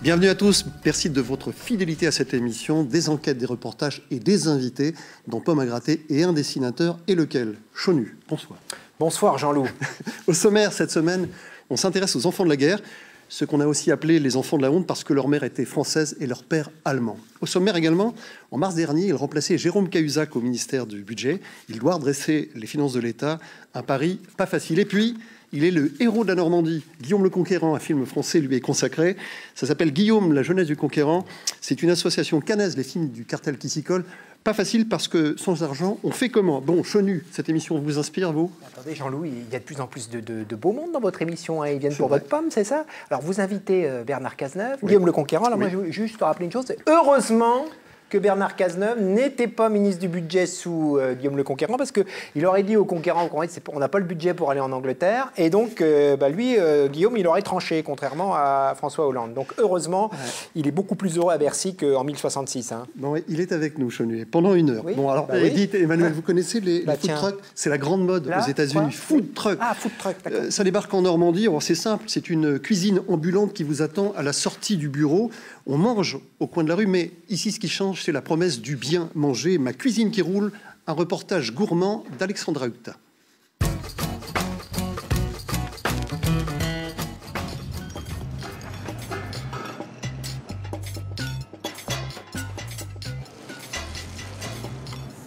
Bienvenue à tous, merci de votre fidélité à cette émission, des enquêtes, des reportages et des invités dans Pommes à gratter et un dessinateur, et lequel? Chonu, bonsoir. Bonsoir Jean-Loup. Au sommaire, cette semaine, on s'intéresse aux enfants de la guerre, ceux qu'on a aussi appelés les enfants de la honte parce que leur mère était française et leur père allemand. Au sommaire également, en mars dernier, il remplaçait Jérôme Cahuzac au ministère du Budget. Il doit redresser les finances de l'État, un pari pas facile. Et puis, il est le héros de la Normandie. Guillaume le Conquérant, un film français, lui est consacré. Ça s'appelle Guillaume, la jeunesse du Conquérant. C'est une association cannaise, les films du cartel qui s'y collent. Pas facile parce que sans argent, on fait comment? Bon, Chonu, cette émission vous inspire, vous? Attendez Jean-Louis, il y a de plus en plus de beau monde dans votre émission. Hein. Ils viennent pour votre pomme, c'est ça? Alors vous invitez Bernard Cazeneuve, oui. Guillaume le Conquérant. Alors moi, je veux juste rappeler une chose. C'est heureusement que Bernard Cazeneuve n'était pas ministre du Budget sous Guillaume le Conquérant, parce qu'il aurait dit au Conquérant, on n'a pas le budget pour aller en Angleterre, et donc lui, Guillaume, il aurait tranché, contrairement à François Hollande. Donc heureusement, il est beaucoup plus heureux à Bercy qu'en 1066. Hein. Bon, il est avec nous, Chenu, pendant une heure. Oui. Bon, alors, Edith, Emmanuel, vous connaissez les food trucks? C'est la grande mode aux États-Unis. Food truck. Ah, food truck, d'accord. Ça débarque en Normandie. C'est simple, c'est une cuisine ambulante qui vous attend à la sortie du bureau. On mange au coin de la rue, mais ici, ce qui change, c'est la promesse du bien manger. Ma cuisine qui roule, un reportage gourmand d'Alexandra Hutta.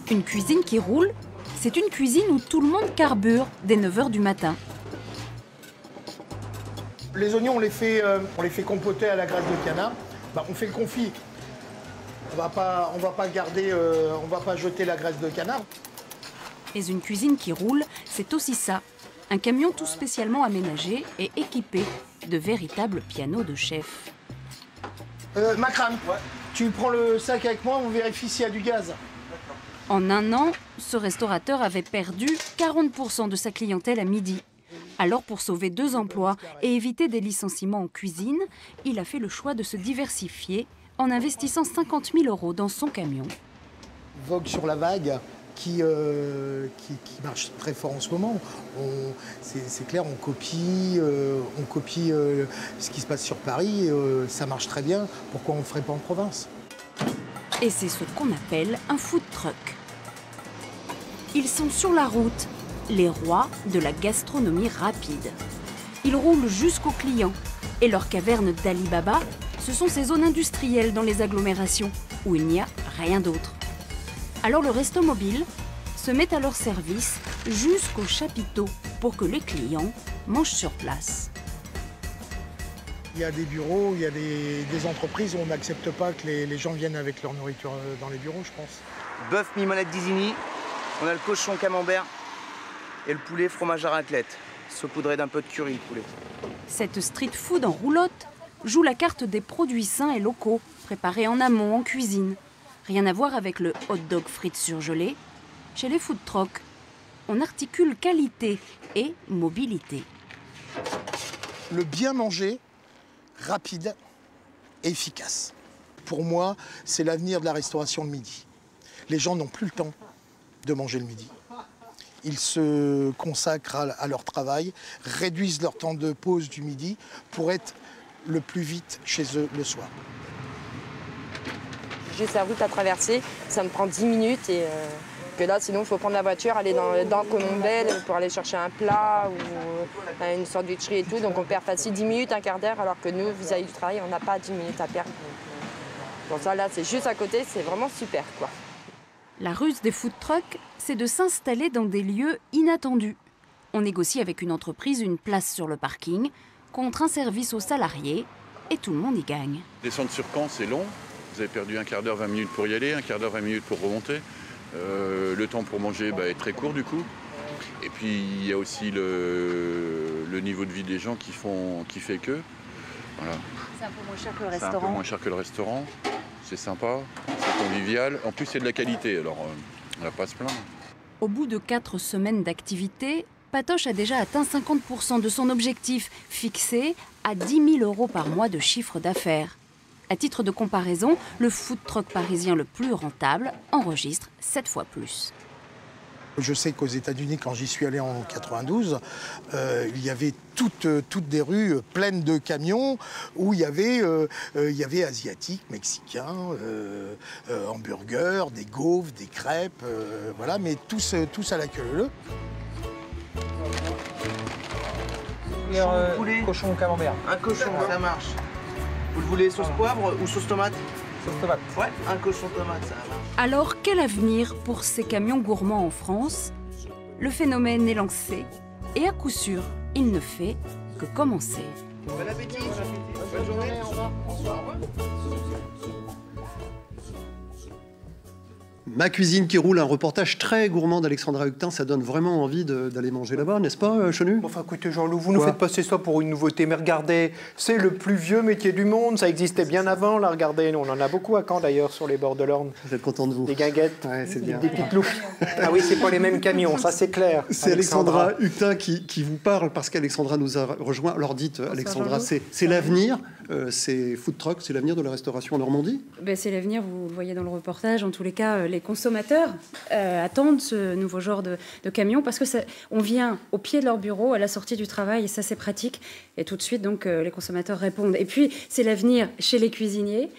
Une cuisine qui roule, c'est une cuisine où tout le monde carbure dès 9 h du matin. Les oignons, on les fait compoter à la graisse de canard. On fait le confit. On va pas garder, on va pas jeter la graisse de canard. Mais une cuisine qui roule, c'est aussi ça. Un camion tout spécialement aménagé et équipé de véritables pianos de chef. Macram, tu prends le sac avec moi, on vérifie s'il y a du gaz. En un an, ce restaurateur avait perdu 40% de sa clientèle à midi. Alors, pour sauver 2 emplois et éviter des licenciements en cuisine, il a fait le choix de se diversifier en investissant 50 000 € dans son camion. Vogue sur la vague qui marche très fort en ce moment. C'est clair, on copie ce qui se passe sur Paris. Ça marche très bien. Pourquoi on ne le ferait pas en province? Et c'est ce qu'on appelle un food truck. Ils sont sur la route, les rois de la gastronomie rapide. Ils roulent jusqu'aux clients. Et leur caverne d'Ali Baba, ce sont ces zones industrielles dans les agglomérations, où il n'y a rien d'autre. Alors le resto mobile se met à leur service jusqu'au chapiteau pour que les clients mangent sur place. Il y a des bureaux, il y a des entreprises où on n'accepte pas que les gens viennent avec leur nourriture dans les bureaux, je pense. Bœuf mimolette d'Isigny, on a le cochon camembert et le poulet fromage à raclette, saupoudré d'un peu de curry, le poulet. Cette street food en roulotte joue la carte des produits sains et locaux, préparés en amont en cuisine. Rien à voir avec le hot dog frites surgelé. Chez les food trucks, on articule qualité et mobilité. Le bien manger, rapide et efficace. Pour moi, c'est l'avenir de la restauration le midi. Les gens n'ont plus le temps de manger le midi. Ils se consacrent à leur travail, réduisent leur temps de pause du midi pour être le plus vite chez eux le soir. J'ai sa route à traverser, ça me prend 10 minutes et que là sinon il faut prendre la voiture, aller dans Colombelle pour aller chercher un plat ou une sandwicherie et tout. Donc on perd facile 10 minutes, un quart d'heure, alors que nous, vis-à-vis du travail, on n'a pas 10 minutes à perdre. Donc ça là c'est juste à côté, c'est vraiment super quoi. La ruse des food trucks, c'est de s'installer dans des lieux inattendus. On négocie avec une entreprise une place sur le parking contre un service aux salariés et tout le monde y gagne. Descendre sur Caen, c'est long. Vous avez perdu un quart d'heure, 20 minutes pour y aller, un quart d'heure, 20 minutes pour remonter. Le temps pour manger est très court du coup. Et puis il y a aussi le niveau de vie des gens qui fait que. Voilà. C'est un peu moins cher que le C'est restaurant. un peu moins cher que le restaurant. C'est sympa, c'est convivial. En plus, c'est de la qualité, alors on n'a pas à se plaindre. Au bout de 4 semaines d'activité, Patoche a déjà atteint 50% de son objectif, fixé à 10 000 € par mois de chiffre d'affaires. À titre de comparaison, le food truck parisien le plus rentable enregistre 7 fois plus. Je sais qu'aux États-Unis, quand j'y suis allé en 92, il y avait toutes des rues pleines de camions où il y avait asiatiques, mexicains, hamburgers, des gaufres, des crêpes, voilà, mais tous à la queue leu. Cochon camembert. Un cochon, ça marche. Vous le voulez sauce poivre ou sauce tomate? Sauce tomate. Ouais, un cochon tomate, ça marche. Alors, quel avenir pour ces camions gourmands en France? Le phénomène est lancé et à coup sûr, il ne fait que commencer. Bon appétit. Bonne journée. Ma cuisine qui roule, un reportage très gourmand d'Alexandra Huctin, ça donne vraiment envie d'aller manger là-bas, n'est-ce pas, Chenu? Enfin, écoutez, Jean-Loup, vous nous faites passer ça pour une nouveauté, mais regardez, c'est le plus vieux métier du monde, ça existait bien avant, là, regardez, nous, on en a beaucoup à Caen, d'ailleurs, sur les bords de l'Orne. Vous êtes content de vous? Des guinguettes, Ouais, c'est bien. des petites loupes. Ah oui, c'est pas les mêmes camions, ça c'est clair. C'est Alexandra Huctin qui vous parle, parce qu'Alexandra nous a rejoint. Alors dites, Alexandra, c'est l'avenir, c'est food truck, c'est l'avenir de la restauration en Normandie? Ben, c'est l'avenir, vous le voyez dans le reportage. En tous les cas, les consommateurs attendent ce nouveau genre de camion parce que on vient au pied de leur bureau à la sortie du travail et ça c'est pratique. Et tout de suite, donc, les consommateurs répondent. Et puis, c'est l'avenir chez les cuisiniers.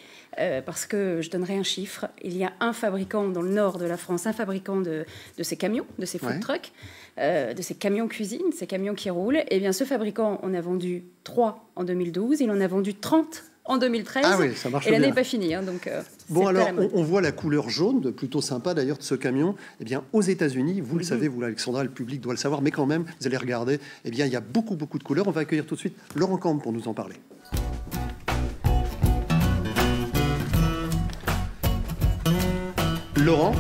Parce que je donnerai un chiffre, il y a un fabricant dans le nord de la France, un fabricant de ces camions, de ces food trucks, de ces camions cuisine, ces camions qui roulent. Et bien ce fabricant, on a vendu 3 en 2012, il en a vendu 30 en 2013. Ah oui, ça marche et l'année bien. n'est pas finie. Hein, donc, bon, alors, on voit la couleur jaune, plutôt sympa d'ailleurs, de ce camion. Eh bien, aux États-Unis, vous le savez, vous, Alexandra, le public doit le savoir, mais quand même, vous allez regarder, eh bien, il y a beaucoup de couleurs. On va accueillir tout de suite Laurent Camp pour nous en parler. Laurent,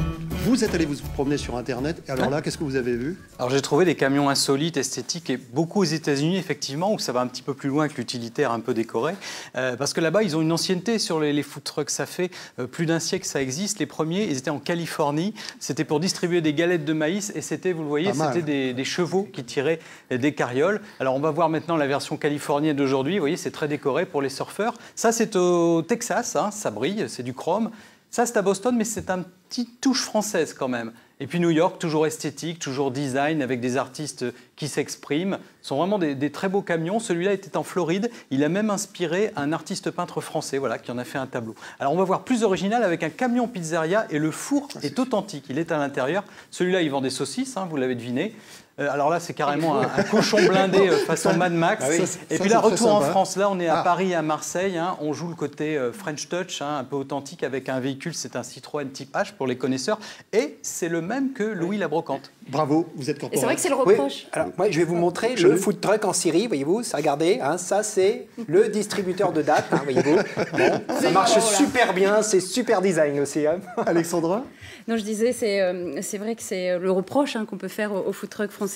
vous êtes allé vous promener sur Internet. Et alors là, qu'est-ce que vous avez vu? Alors j'ai trouvé des camions insolites, esthétiques, et beaucoup aux États-Unis, effectivement, où ça va un petit peu plus loin que l'utilitaire un peu décoré. Parce que là-bas, ils ont une ancienneté sur les food trucks. Ça fait plus d'un siècle que ça existe. Les premiers, ils étaient en Californie. C'était pour distribuer des galettes de maïs. Et c'était, vous le voyez, c'était des chevaux qui tiraient des carrioles. Alors on va voir maintenant la version californienne d'aujourd'hui. Vous voyez, c'est très décoré pour les surfeurs. Ça, c'est au Texas. Hein, ça brille, c'est du chrome. Ça, c'est à Boston, mais c'est un petit touche française quand même. Et puis New York, toujours esthétique, toujours design, avec des artistes qui s'expriment. Ce sont vraiment des très beaux camions. Celui-là était en Floride. Il a même inspiré un artiste peintre français, voilà, qui en a fait un tableau. Alors on va voir plus original avec un camion pizzeria et le four est authentique. Il est à l'intérieur. Celui-là, il vend des saucisses, hein, vous l'avez deviné. Alors là, c'est carrément un cochon blindé façon Mad Max. Ah oui, et puis là, retour en France. Là, on est à Paris, à Marseille. Hein. On joue le côté French Touch, hein, un peu authentique, avec un véhicule. C'est un Citroën Type H pour les connaisseurs. Et c'est le même que Louis la Brocante. Bravo, vous êtes corporel. Et c'est vrai que c'est le reproche. Oui. Alors, moi, je vais vous montrer le food truck en Syrie, voyez-vous. Ça, regardez, hein, ça, c'est le distributeur de dates, hein, voyez-vous. Bon, ça marche super bien, c'est super design aussi. Hein. Alexandra? Non, je disais, c'est vrai que c'est le reproche qu'on peut faire au food truck français.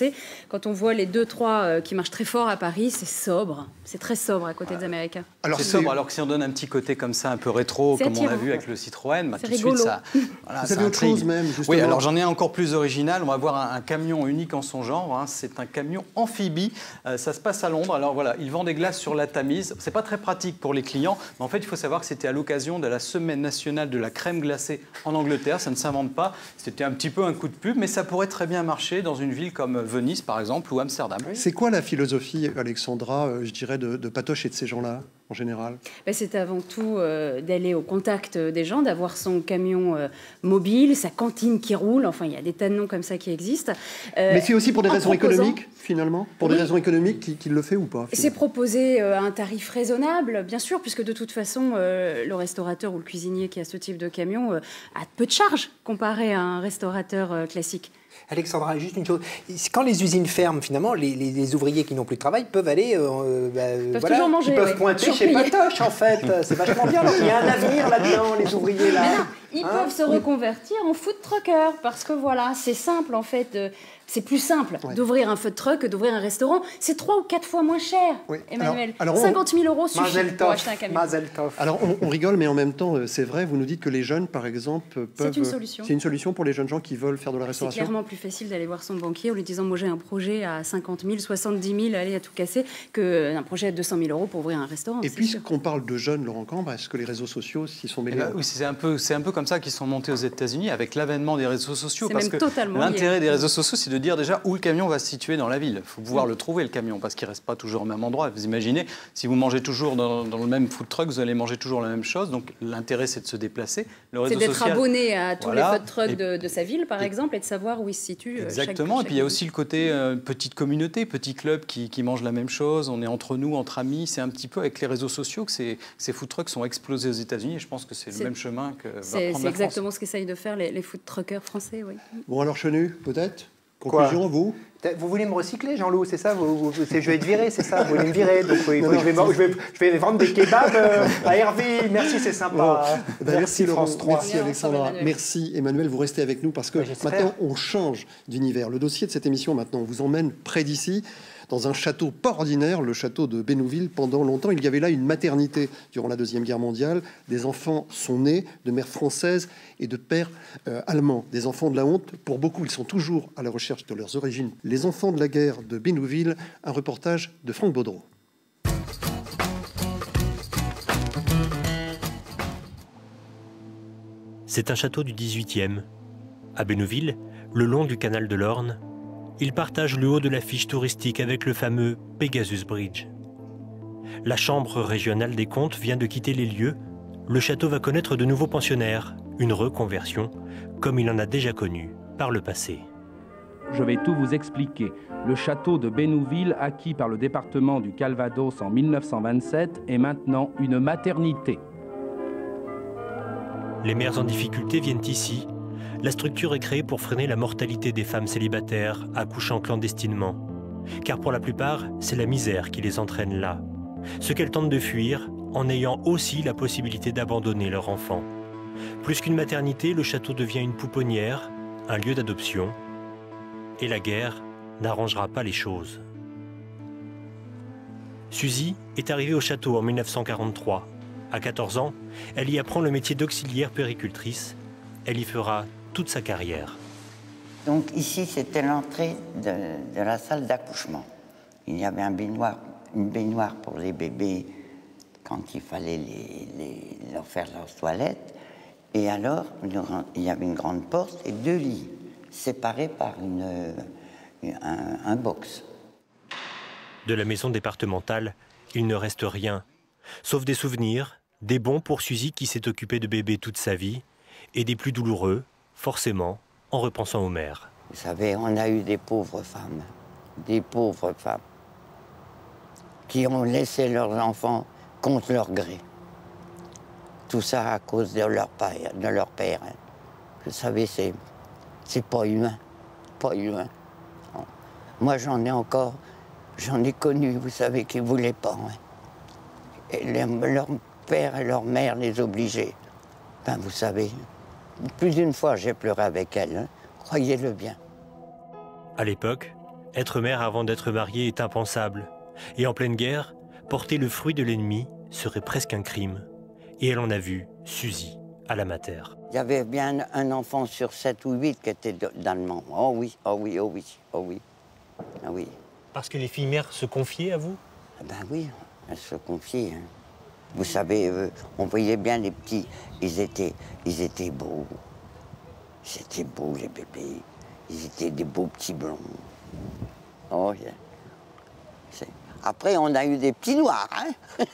Quand on voit les 2-3 qui marchent très fort à Paris, c'est sobre. C'est très sobre à côté des Américains. Alors c'est sobre, alors que si on donne un petit côté comme ça, un peu rétro, comme on a vu avec le Citroën, bah, tout de suite, ça... Voilà, vous avez autre chose même, justement. Oui, alors j'en ai un encore plus original. On va voir un camion unique en son genre. Hein. C'est un camion amphibie. Ça se passe à Londres. Alors voilà, il vend des glaces sur la Tamise. C'est pas très pratique pour les clients, mais en fait, il faut savoir que c'était à l'occasion de la Semaine nationale de la crème glacée en Angleterre. Ça ne s'invente pas. C'était un petit peu un coup de pub, mais ça pourrait très bien marcher dans une ville comme Venise, par exemple, ou Amsterdam. C'est quoi la philosophie, Alexandra, je dirais, de Patoche et de ces gens-là, en général? C'est avant tout d'aller au contact des gens, d'avoir son camion mobile, sa cantine qui roule. Enfin, il y a des tas de noms comme ça qui existent. Mais c'est aussi pour des raisons économiques, finalement? Pour des raisons économiques qu'il le fait ou pas? C'est proposé à un tarif raisonnable, bien sûr, puisque de toute façon, le restaurateur ou le cuisinier qui a ce type de camion a peu de charges comparé à un restaurateur classique. Alexandra, juste une chose. Quand les usines ferment, finalement, les ouvriers qui n'ont plus de travail peuvent aller... toujours manger, ils peuvent pointer chez Patoche, en fait. C'est vachement bien. Alors, il y a un avenir là-dedans, les ouvriers, là. Mais non, ils peuvent se reconvertir en food trucker, parce que voilà, c'est simple, en fait... C'est plus simple d'ouvrir un food truck que d'ouvrir un restaurant. C'est 3 ou 4 fois moins cher, Emmanuel. Alors 50 000 € suffit pour acheter un camion. Alors on rigole, mais en même temps, c'est vrai, vous nous dites que les jeunes, par exemple, peuvent... C'est une solution. C'est une solution pour les jeunes gens qui veulent faire de la restauration? C'est clairement plus facile d'aller voir son banquier en lui disant « Moi, j'ai un projet à 50 000, 70 000, allez, à tout casser », qu'un projet à 200 000 € pour ouvrir un restaurant. Et puisqu'on parle de jeunes, Laurent Camp, est-ce que les réseaux sociaux s'y sont mêlés? Oui, c'est un peu comme comme ça qui sont montés aux États-Unis avec l'avènement des réseaux sociaux. Parce que lié. l'intérêt des réseaux sociaux, c'est de dire déjà où le camion va se situer dans la ville. Il faut pouvoir le trouver, le camion, parce qu'il ne reste pas toujours au même endroit. Vous imaginez, si vous mangez toujours dans le même food truck, vous allez manger toujours la même chose. Donc l'intérêt, c'est de se déplacer. C'est d'être abonné à tous les food trucks de sa ville, par exemple, et de savoir où il se situe. Exactement. Et puis il y a aussi le côté petite communauté, petit club qui mange la même chose. On est entre nous, entre amis. C'est un petit peu avec les réseaux sociaux que ces food trucks sont explosés aux États-Unis. Et je pense que c'est le même chemin que va prendre la France. C'est exactement ce qu'essayent de faire les food truckers français, oui. Bon, alors Chenu, peut-être conclusion, vous voulez me recycler, Jean-Loup, c'est ça je vais être viré, c'est ça. Vous voulez me virer, donc je vais vendre des kebabs à Hervé. Merci, c'est sympa. Bon. Merci Laurent, merci Alexandra, merci Emmanuel. Vous restez avec nous parce que maintenant on change d'univers. Le dossier de cette émission maintenant vous emmène près d'ici, dans un château pas ordinaire, le château de Bénouville. Pendant longtemps, il y avait là une maternité durant la Deuxième Guerre mondiale. Des enfants sont nés de mères françaises et de pères allemands. Des enfants de la honte. Pour beaucoup, ils sont toujours à la recherche de leurs origines. Les enfants de la guerre de Bénouville, un reportage de Franck Baudreau. C'est un château du 18e. À Bénouville, le long du canal de l'Orne, il partage le haut de l'affiche touristique avec le fameux Pegasus Bridge. La Chambre régionale des comptes vient de quitter les lieux. Le château va connaître de nouveaux pensionnaires, une reconversion, comme il en a déjà connu par le passé. Je vais tout vous expliquer. Le château de Bénouville, acquis par le département du Calvados en 1927, est maintenant une maternité. Les mères en difficulté viennent ici. La structure est créée pour freiner la mortalité des femmes célibataires accouchant clandestinement. Car pour la plupart, c'est la misère qui les entraîne là. Ce qu'elles tentent de fuir, en ayant aussi la possibilité d'abandonner leur enfant. Plus qu'une maternité, le château devient une pouponnière, un lieu d'adoption. Et la guerre n'arrangera pas les choses. Suzy est arrivée au château en 1943. À 14 ans, elle y apprend le métier d'auxiliaire puéricultrice. Elle y fera toute sa carrière. Donc ici, c'était l'entrée de la salle d'accouchement. Il y avait une baignoire pour les bébés quand il fallait leur faire leur toilette. Et alors, il y avait une grande porte et 2 lits, séparés par un box. De la maison départementale, il ne reste rien, sauf des souvenirs, des bons pour Suzy qui s'est occupée de bébés toute sa vie, et des plus douloureux, forcément, en repensant aux mères. Vous savez, on a eu des pauvres femmes, qui ont laissé leurs enfants contre leur gré. Tout ça à cause de leur père. Vous savez, c'est pas humain, pas humain. Moi, j'en ai connu, vous savez, qui ne voulaient pas. Et leur père et leur mère les obligeaient. Ben, vous savez, plus d'une fois, j'ai pleuré avec elles, croyez-le bien. À l'époque, être mère avant d'être mariée est impensable. Et en pleine guerre, porter le fruit de l'ennemi serait presque un crime. Et elle en a vu Suzy à la mater. Il y avait bien un enfant sur 7 ou 8 qui était d'allemand. Oh oui, oh oui, oh oui, oh oui, oh oui. Parce que les filles mères se confiaient à vous? Ben oui, elles se confiaient. Vous savez, on voyait bien les petits, ils étaient beaux. C'était beau, les bébés. Ils étaient des beaux petits blonds. Oh, yeah. Après, on a eu des petits noirs, hein.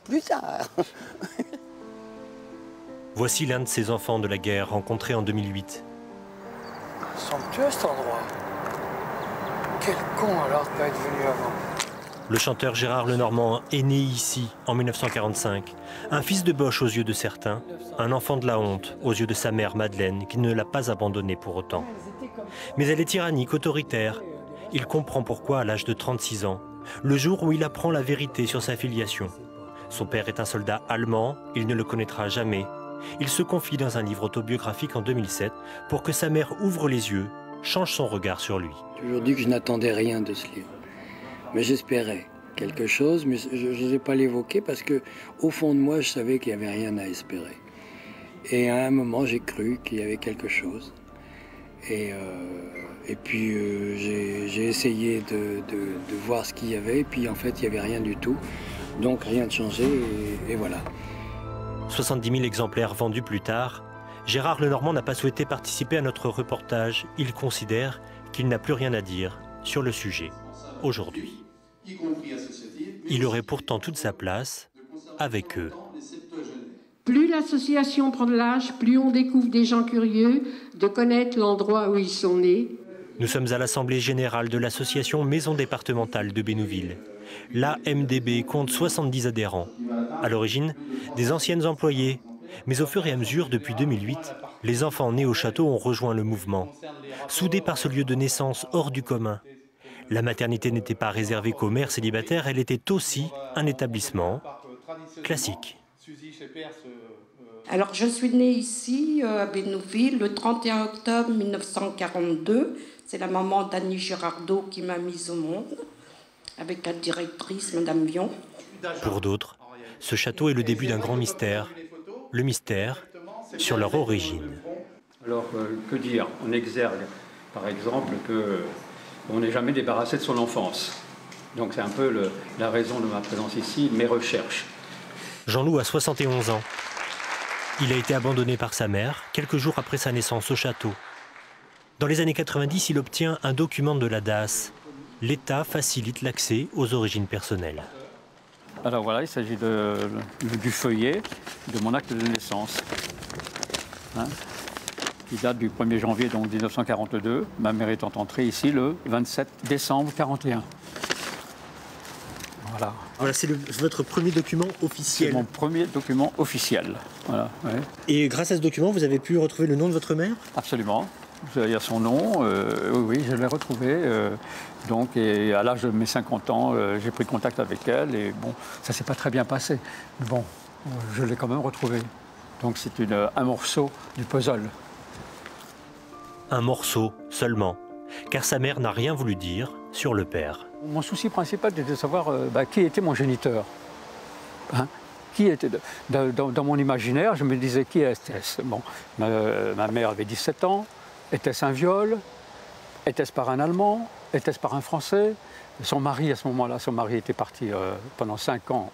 Plus tard. Voici l'un de ces enfants de la guerre rencontré en 2008. Somptueux cet endroit. Quel con alors de pas être venu avant. Le chanteur Gérard Lenormand est né ici, en 1945. Un fils de Boche aux yeux de certains, un enfant de la honte aux yeux de sa mère Madeleine, qui ne l'a pas abandonné pour autant. Mais elle est tyrannique, autoritaire. Il comprend pourquoi à l'âge de 36 ans, le jour où il apprend la vérité sur sa filiation. Son père est un soldat allemand, il ne le connaîtra jamais. Il se confie dans un livre autobiographique en 2007 pour que sa mère ouvre les yeux, change son regard sur lui. J'ai toujours dit que je n'attendais rien de ce livre. Mais j'espérais quelque chose, mais je n'osais pas l'évoquer parce que, au fond de moi, je savais qu'il n'y avait rien à espérer. Et à un moment, j'ai cru qu'il y avait quelque chose. Et puis, j'ai essayé de voir ce qu'il y avait. Et puis, en fait, il n'y avait rien du tout. Donc, rien de changé. Et voilà. 170 000 exemplaires vendus plus tard, Gérard Lenormand n'a pas souhaité participer à notre reportage. Il considère qu'il n'a plus rien à dire sur le sujet aujourd'hui. Il aurait pourtant toute sa place avec eux. Plus l'association prend de l'âge, plus on découvre des gens curieux de connaître l'endroit où ils sont nés. Nous sommes à l'Assemblée générale de l'association Maison départementale de Bénouville. La MDB compte 70 adhérents. À l'origine, des anciennes employées. Mais au fur et à mesure, depuis 2008, les enfants nés au château ont rejoint le mouvement. Soudés par ce lieu de naissance hors du commun. La maternité n'était pas réservée qu'aux mères célibataires, elle était aussi un établissement classique. Alors je suis née ici, à Bénouville, le 31 octobre 1942. C'est la maman d'Annie Girardot qui m'a mise au monde, avec la directrice, Madame Vion. Pour d'autres, ce château est le début d'un grand mystère. Le mystère sur leur origine. Alors, que dire? On exergue, par exemple, qu'on n'est jamais débarrassé de son enfance. Donc c'est un peu la raison de ma présence ici, mes recherches. Jean-Loup a 71 ans. Il a été abandonné par sa mère quelques jours après sa naissance au château. Dans les années 90, il obtient un document de la DAS. L'État facilite l'accès aux origines personnelles. Alors voilà, il s'agit du feuillet de mon acte de naissance, qui date du 1er janvier donc 1942, ma mère étant entrée ici le 27 décembre 1941. Voilà. Voilà, c'est votre premier document officiel. C'est mon premier document officiel. Voilà, ouais. Et grâce à ce document, vous avez pu retrouver le nom de votre mère? Absolument. Il y a son nom, oui, je l'ai retrouvé. Donc, et à l'âge de mes 50 ans, j'ai pris contact avec elle et bon, ça s'est pas très bien passé. Mais bon, je l'ai quand même retrouvé. Donc c'est un morceau du puzzle. Un morceau seulement, car sa mère n'a rien voulu dire sur le père. Mon souci principal était de savoir qui était mon géniteur. Qui était dans mon imaginaire, je me disais qui était-ce. Bon, ma mère avait 17 ans. Était-ce un viol? Était-ce par un Allemand? Était-ce par un Français? Son mari, à ce moment-là, son mari était parti pendant 5 ans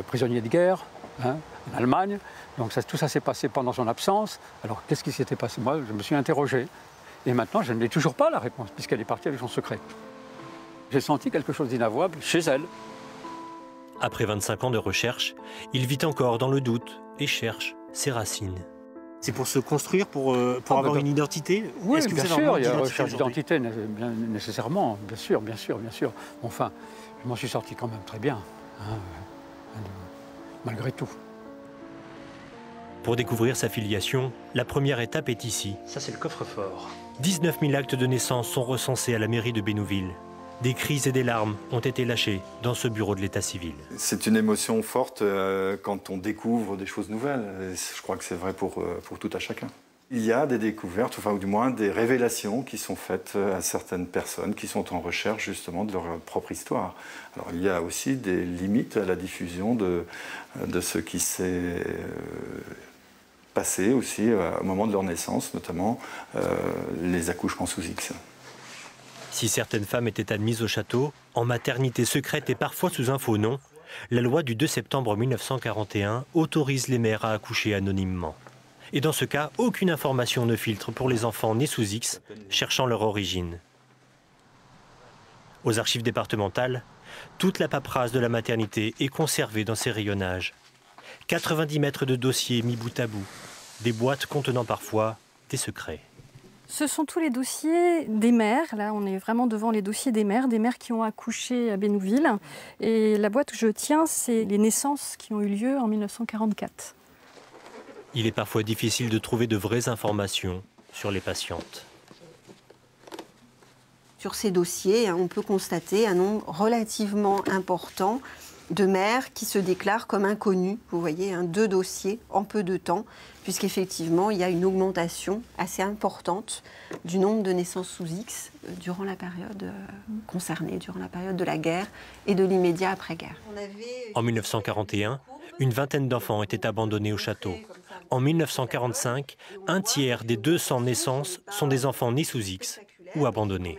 prisonnier de guerre en Allemagne. Donc tout ça s'est passé pendant son absence. Alors qu'est-ce qui s'était passé? Moi, je me suis interrogé. Et maintenant, je n'ai toujours pas la réponse, puisqu'elle est partie avec son secret. J'ai senti quelque chose d'inavouable chez elle. Après 25 ans de recherche, il vit encore dans le doute et cherche ses racines. C'est pour se construire, pour avoir une identité? Oui, bien sûr, il y a recherche d'identité nécessairement, bien sûr. Enfin, je m'en suis sorti quand même très bien, malgré tout. Pour découvrir sa filiation, la première étape est ici. Ça, c'est le coffre-fort. 19 000 actes de naissance sont recensés à la mairie de Bénouville. Des cris et des larmes ont été lâchés dans ce bureau de l'état civil. C'est une émotion forte quand on découvre des choses nouvelles. Je crois que c'est vrai pour tout à chacun. Il y a des découvertes, enfin, ou du moins des révélations qui sont faites à certaines personnes qui sont en recherche justement de leur propre histoire. Alors il y a aussi des limites à la diffusion de ce qui s'est passé aussi au moment de leur naissance, notamment les accouchements sous X. Si certaines femmes étaient admises au château, en maternité secrète et parfois sous un faux nom, la loi du 2 septembre 1941 autorise les mères à accoucher anonymement. Et dans ce cas, aucune information ne filtre pour les enfants nés sous X, cherchant leur origine. Aux archives départementales, toute la paperasse de la maternité est conservée dans ces rayonnages. 90 mètres de dossiers mis bout à bout, des boîtes contenant parfois des secrets. Ce sont tous les dossiers des mères. Là, on est vraiment devant les dossiers des mères qui ont accouché à Bénouville. Et la boîte que je tiens, c'est les naissances qui ont eu lieu en 1944. Il est parfois difficile de trouver de vraies informations sur les patientes. Sur ces dossiers, on peut constater un nombre relativement important de mères qui se déclarent comme inconnues. Vous voyez, 2 dossiers en peu de temps, puisqu'effectivement, il y a une augmentation assez importante du nombre de naissances sous X durant la période concernée, durant la période de la guerre et de l'immédiat après-guerre. En 1941, une vingtaine d'enfants étaient abandonnés au château. En 1945, un tiers des 200 naissances sont des enfants nés sous X ou abandonnés.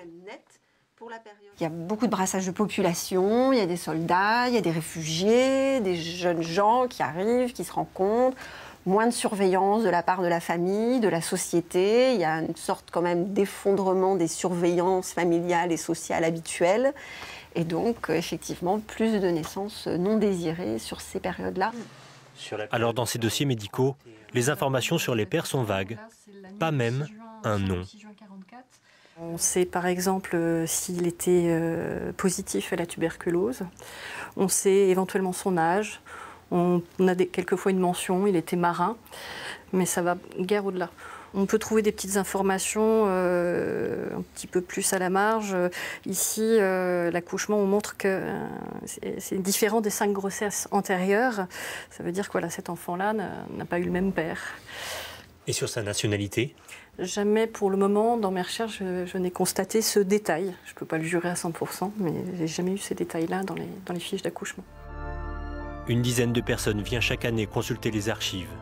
Il y a beaucoup de brassage de population, il y a des soldats, il y a des réfugiés, des jeunes gens qui arrivent, qui se rencontrent. Moins de surveillance de la part de la famille, de la société. Il y a une sorte quand même d'effondrement des surveillances familiales et sociales habituelles. Et donc, effectivement, plus de naissances non désirées sur ces périodes-là. Alors dans ces dossiers médicaux, les informations sur les pères sont vagues, pas même un nom. On sait par exemple s'il était positif à la tuberculose, on sait éventuellement son âge, on a quelquefois une mention, il était marin, mais ça va guère au-delà. On peut trouver des petites informations un petit peu plus à la marge. Ici, l'accouchement, on montre que c'est différent des 5 grossesses antérieures. Ça veut dire que voilà, cet enfant-là n'a pas eu le même père. Et sur sa nationalité ? Jamais pour le moment, dans mes recherches, je n'ai constaté ce détail. Je ne peux pas le jurer à 100%, mais je n'ai jamais eu ces détails-là dans les fiches d'accouchement. Une dizaine de personnes vient chaque année consulter les archives,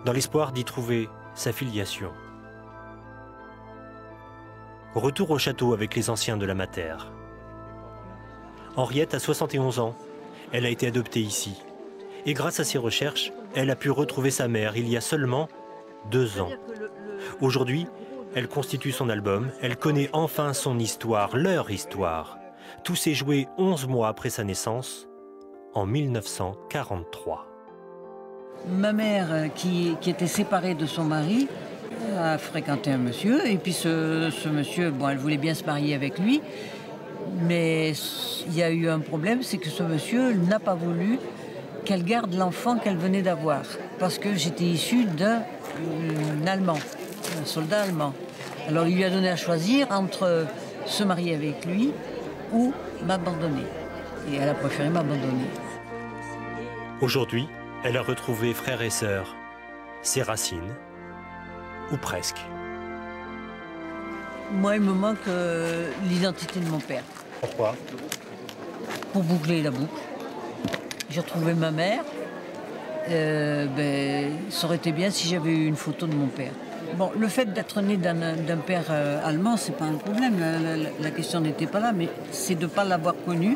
dans l'espoir d'y trouver sa filiation. Retour au château avec les anciens de la Mater. Henriette a 71 ans. Elle a été adoptée ici. Et grâce à ses recherches, elle a pu retrouver sa mère il y a seulement 2 ans. Aujourd'hui, elle constitue son album. Elle connaît enfin son histoire, leur histoire. Tout s'est joué 11 mois après sa naissance, en 1943. Ma mère, qui était séparée de son mari, a fréquenté un monsieur. Et puis ce monsieur, bon, elle voulait bien se marier avec lui. Mais il y a eu un problème, c'est que ce monsieur n'a pas voulu qu'elle garde l'enfant qu'elle venait d'avoir. Parce que j'étais issue d'un Allemand, un soldat allemand. Alors il lui a donné à choisir entre se marier avec lui ou m'abandonner. Et elle a préféré m'abandonner. Aujourd'hui, elle a retrouvé frères et sœurs, ses racines, ou presque. Moi, il me manque l'identité de mon père. Pourquoi? Pour boucler la boucle. J'ai retrouvé ma mère. Ça aurait été bien si j'avais eu une photo de mon père. Bon, le fait d'être né d'un père allemand, c'est pas un problème. La question n'était pas là, mais c'est de ne pas l'avoir connu.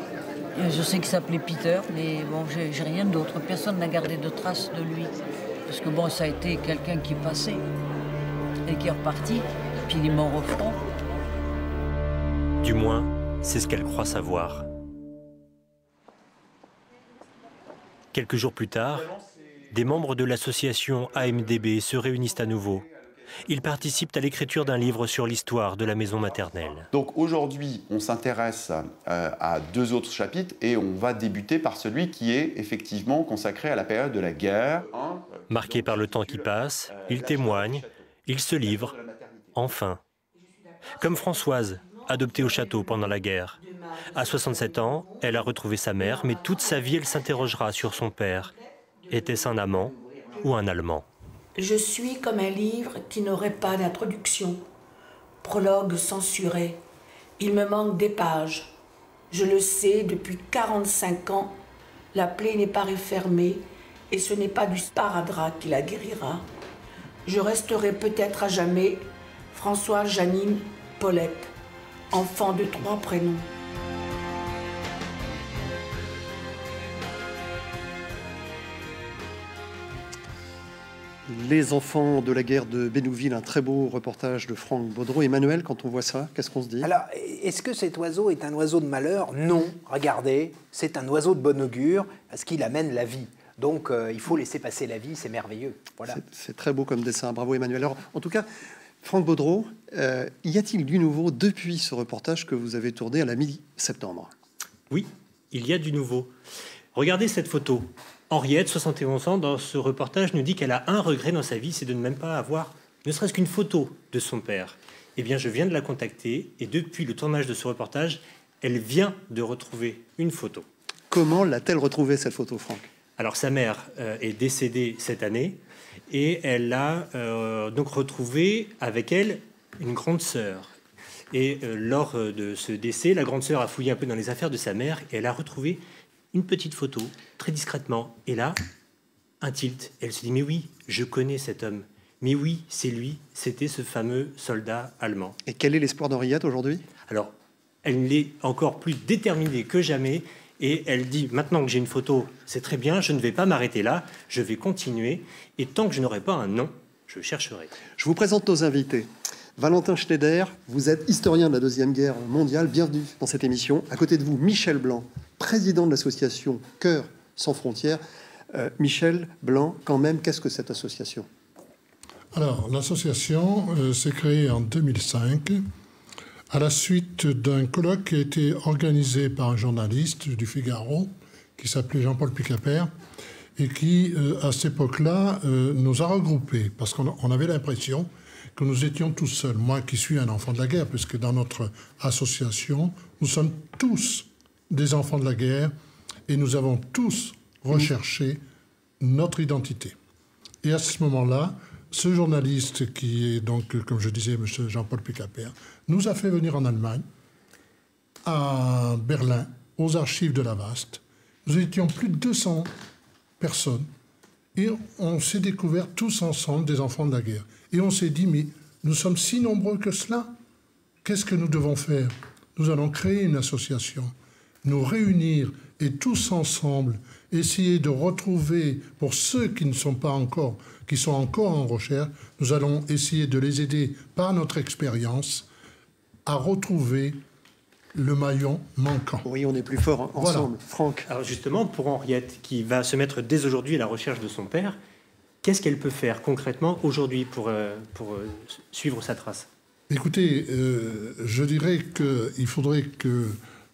Je sais qu'il s'appelait Peter, mais bon, j'ai rien d'autre. Personne n'a gardé de traces de lui. Parce que bon, ça a été quelqu'un qui est passé et qui est reparti, puis il est mort au front. Du moins, c'est ce qu'elle croit savoir. Quelques jours plus tard, des membres de l'association AMDB se réunissent à nouveau. Ils participent à l'écriture d'un livre sur l'histoire de la maison maternelle. Donc aujourd'hui, on s'intéresse à 2 autres chapitres et on va débuter par celui qui est effectivement consacré à la période de la guerre. Marqué par le temps qui passe, il témoigne, il se livre, enfin. Comme Françoise, adoptée au château pendant la guerre. À 67 ans, elle a retrouvé sa mère, mais toute sa vie, elle s'interrogera sur son père. Était-ce un amant ou un Allemand? Je suis comme un livre qui n'aurait pas d'introduction. Prologue censuré. Il me manque des pages. Je le sais, depuis 45 ans, la plaie n'est pas refermée et ce n'est pas du sparadrap qui la guérira. Je resterai peut-être à jamais Françoise Janine Paulette, enfant de 3 prénoms. Les enfants de la guerre de Bénouville, un très beau reportage de Franck Baudreau. Emmanuel, quand on voit ça, qu'est-ce qu'on se dit? Alors, est-ce que cet oiseau est un oiseau de malheur? Non, regardez, c'est un oiseau de bon augure parce qu'il amène la vie. Donc, il faut laisser passer la vie, c'est merveilleux. Voilà. C'est très beau comme dessin, bravo Emmanuel. Alors, en tout cas, Franck Baudreau, y a-t-il du nouveau depuis ce reportage que vous avez tourné à la mi-septembre? Oui, il y a du nouveau. Regardez cette photo. Henriette, 71 ans, dans ce reportage, nous dit qu'elle a un regret dans sa vie, c'est de ne même pas avoir ne serait-ce qu'une photo de son père. Eh bien, je viens de la contacter et depuis le tournage de ce reportage, elle vient de retrouver une photo. Comment l'a-t-elle retrouvée, cette photo, Franck? Alors, sa mère est décédée cette année et elle a donc retrouvé avec elle une grande sœur. Et lors de ce décès, la grande sœur a fouillé un peu dans les affaires de sa mère et elle a retrouvé une petite photo, très discrètement. Et là, un tilt. Elle se dit, mais oui, je connais cet homme. Mais oui, c'est lui, c'était ce fameux soldat allemand. Et quel est l'espoir d'Henriette aujourd'hui? Alors, elle est encore plus déterminée que jamais. Et elle dit, maintenant que j'ai une photo, c'est très bien, je ne vais pas m'arrêter là, je vais continuer. Et tant que je n'aurai pas un nom, je chercherai. Je vous présente nos invités. Valentin Schneider, vous êtes historien de la Deuxième Guerre mondiale. Bienvenue dans cette émission. À côté de vous, Michel Blanc, président de l'association Cœur sans frontières. Michel Blanc, quand même, qu'est-ce que cette association? Alors, l'association s'est créée en 2005 à la suite d'un colloque qui a été organisé par un journaliste du Figaro qui s'appelait Jean-Paul Picapert et qui, à cette époque-là, nous a regroupés parce qu'on avait l'impression que nous étions tous seuls. Moi qui suis un enfant de la guerre, puisque dans notre association, nous sommes tous des enfants de la guerre et nous avons tous recherché notre identité. Et à ce moment-là, ce journaliste qui est donc, comme je disais, M. Jean-Paul Picapert, nous a fait venir en Allemagne, à Berlin, aux archives de la Vast. Nous étions plus de 200 personnes et on s'est découvert tous ensemble des enfants de la guerre. Et on s'est dit, mais nous sommes si nombreux que cela, qu'est-ce que nous devons faire? Nous allons créer une association, nous réunir et tous ensemble essayer de retrouver, pour ceux qui ne sont pas encore, qui sont encore en recherche, nous allons essayer de les aider par notre expérience à retrouver le maillon manquant. Oui, on est plus fort ensemble. Voilà. Franck. Alors justement, pour Henriette, qui va se mettre dès aujourd'hui à la recherche de son père, qu'est-ce qu'elle peut faire concrètement aujourd'hui pour suivre sa trace? Écoutez, je dirais qu'il faudrait que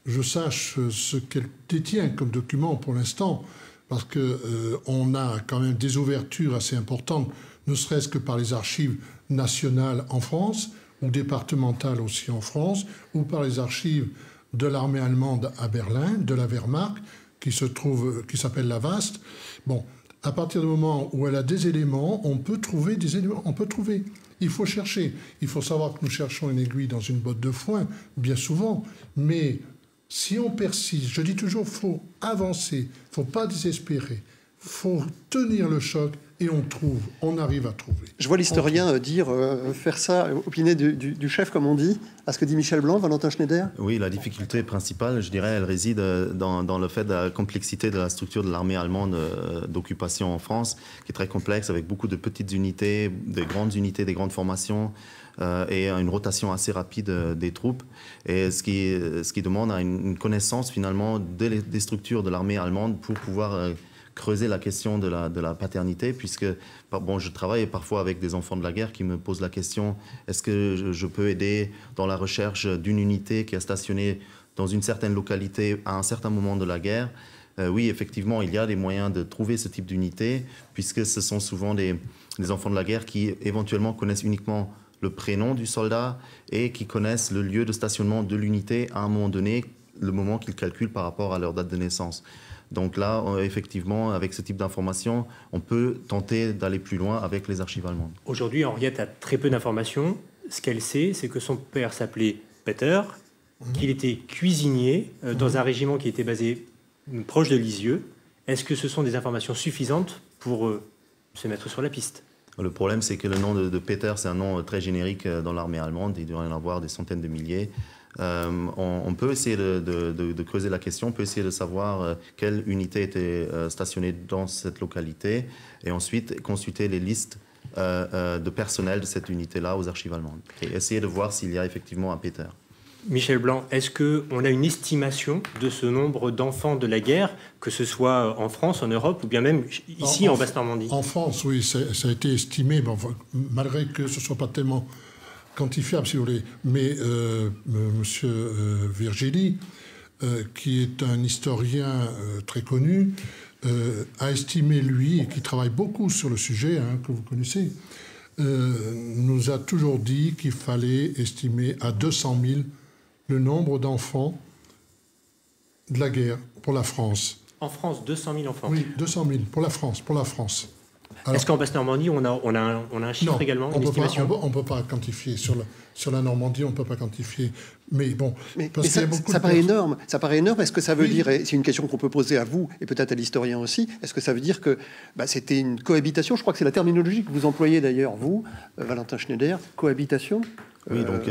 je sache ce qu'elle détient comme document pour l'instant, parce qu'on a quand même des ouvertures assez importantes, ne serait-ce que par les archives nationales en France, ou départementales aussi en France, ou par les archives de l'armée allemande à Berlin, de la Wehrmacht, qui s'appelle la Vast. Bon, à partir du moment où elle a des éléments, on peut trouver des éléments, on peut trouver. Il faut chercher. Il faut savoir que nous cherchons une aiguille dans une botte de foin, bien souvent, mais si on persiste, je dis toujours, il faut avancer, il ne faut pas désespérer, il faut tenir le choc et on trouve, on arrive à trouver. Je vois l'historien dire, faire ça, opiner du chef, comme on dit, à ce que dit Michel Blanc, Valentin Schneider. Oui, la difficulté principale, je dirais, elle réside dans le fait de la complexité de la structure de l'armée allemande d'occupation en France, qui est très complexe, avec beaucoup de petites unités, des grandes formations, et une rotation assez rapide des troupes, et ce qui demande une connaissance finalement des structures de l'armée allemande pour pouvoir creuser la question de la paternité, puisque bon, je travaille parfois avec des enfants de la guerre qui me posent la question, est-ce que je peux aider dans la recherche d'une unité qui est stationnée dans une certaine localité à un certain moment de la guerre? Oui, effectivement, il y a des moyens de trouver ce type d'unité, puisque ce sont souvent des enfants de la guerre qui éventuellement connaissent uniquement le prénom du soldat et qui connaissent le lieu de stationnement de l'unité à un moment donné, le moment qu'ils calculent par rapport à leur date de naissance. Donc là, effectivement, avec ce type d'informations, on peut tenter d'aller plus loin avec les archives allemandes. Aujourd'hui, Henriette a très peu d'informations. Ce qu'elle sait, c'est que son père s'appelait Peter, qu'il était cuisinier dans un régiment qui était basé proche de Lisieux. Est-ce que ce sont des informations suffisantes pour se mettre sur la piste? Le problème, c'est que le nom de Peter, c'est un nom très générique dans l'armée allemande. Il doit y en avoir des centaines de milliers. On peut essayer de creuser la question, on peut essayer de savoir quelle unité était stationnée dans cette localité et ensuite consulter les listes de personnel de cette unité-là aux archives allemandes et essayer de voir s'il y a effectivement un Peter. Michel Blanc, est-ce qu'on a une estimation de ce nombre d'enfants de la guerre, que ce soit en France, en Europe ou bien même ici en Basse-Normandie? En France, oui, ça a été estimé, malgré que ce ne soit pas tellement quantifiable, si vous voulez. Mais M. Virgili, qui est un historien très connu, a estimé, lui, et qui travaille beaucoup sur le sujet, que vous connaissez, nous a toujours dit qu'il fallait estimer à 200 000 le nombre d'enfants de la guerre pour la France. En France, 200 000 enfants? Oui, 200 000 pour la France, Est-ce qu'en Basse-Normandie, on a un chiffre également, une estimation? On ne peut pas quantifier. Sur la Normandie, on ne peut pas quantifier. Mais bon, parce qu'il y a beaucoup ça paraît énorme. Ça paraît énorme. Est-ce que ça veut dire, et c'est une question qu'on peut poser à vous et peut-être à l'historien aussi, est-ce que ça veut dire que c'était une cohabitation? Je crois que c'est la terminologie que vous employez d'ailleurs, vous, Valentin Schneider, cohabitation. Oui, donc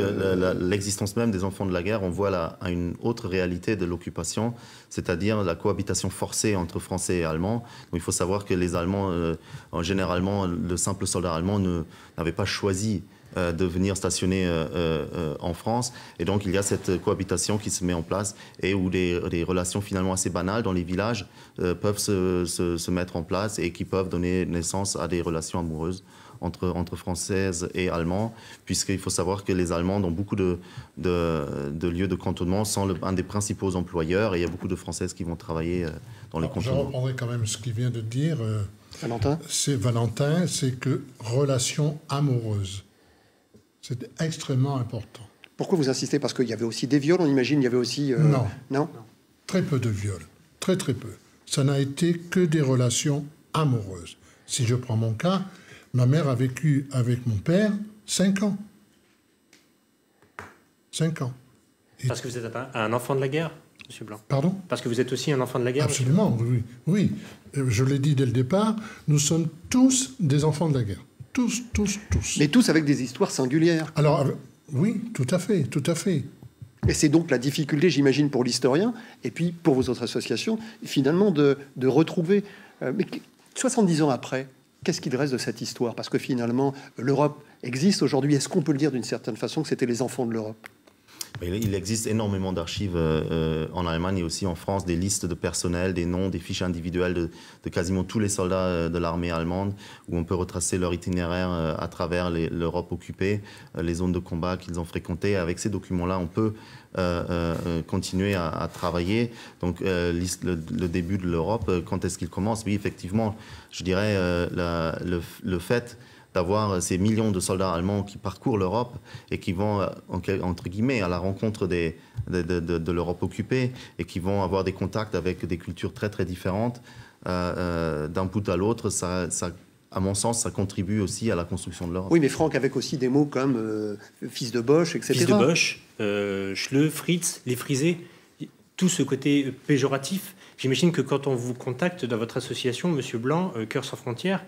l'existence même des enfants de la guerre, on voit là une autre réalité de l'occupation, c'est-à-dire la cohabitation forcée entre Français et Allemands. Donc, il faut savoir que les Allemands, généralement, le simple soldat allemand n'avait pas choisi de venir stationner en France. Et donc, il y a cette cohabitation qui se met en place et où des relations finalement assez banales dans les villages peuvent se mettre en place et qui peuvent donner naissance à des relations amoureuses entre Françaises et Allemands, puisqu'il faut savoir que les Allemands, dans beaucoup de lieux de cantonnement, sont un des principaux employeurs et il y a beaucoup de Françaises qui vont travailler dans les cantonnements. Je reprendrai quand même ce qu'il vient de dire. Valentin, c'est que relation amoureuse. C'est extrêmement important. Pourquoi vous insistez? Parce qu'il y avait aussi des viols, on imagine, il y avait aussi... Non. Très peu de viols. Très, très peu. Ça n'a été que des relations amoureuses. Si je prends mon cas, ma mère a vécu avec mon père 5 ans. 5 ans. Parce que vous êtes un enfant de la guerre, M. Blanc? Pardon? Parce que vous êtes aussi un enfant de la guerre? Absolument, oui. Je l'ai dit dès le départ, nous sommes tous des enfants de la guerre. Tous. Mais tous avec des histoires singulières. Alors, oui, tout à fait. Et c'est donc la difficulté, j'imagine, pour l'historien, et puis pour vos autres associations, finalement, de retrouver... mais 70 ans après, qu'est-ce qu'il reste de cette histoire? Parce que finalement, l'Europe existe aujourd'hui. Est-ce qu'on peut le dire d'une certaine façon que c'était les enfants de l'Europe? Il existe énormément d'archives en Allemagne et aussi en France, des listes de personnel, des noms, des fiches individuelles de quasiment tous les soldats de l'armée allemande, où on peut retracer leur itinéraire à travers l'Europe occupée, les zones de combat qu'ils ont fréquentées. Avec ces documents-là, on peut continuer à travailler. Donc le début de l'Europe, quand est-ce qu'il commence? Oui, effectivement, je dirais le fait d'avoir ces millions de soldats allemands qui parcourent l'Europe et qui vont, entre guillemets, à la rencontre de l'Europe occupée et qui vont avoir des contacts avec des cultures très, très différentes. D'un bout à l'autre, à mon sens, ça contribue aussi à la construction de l'Europe. Oui, mais Franck, avec aussi des mots comme fils de Boche, etc. Fils de Boche, Schleu, Fritz, les frisés, tout ce côté péjoratif. J'imagine que quand on vous contacte dans votre association, M. Blanc, Cœurs sans frontières,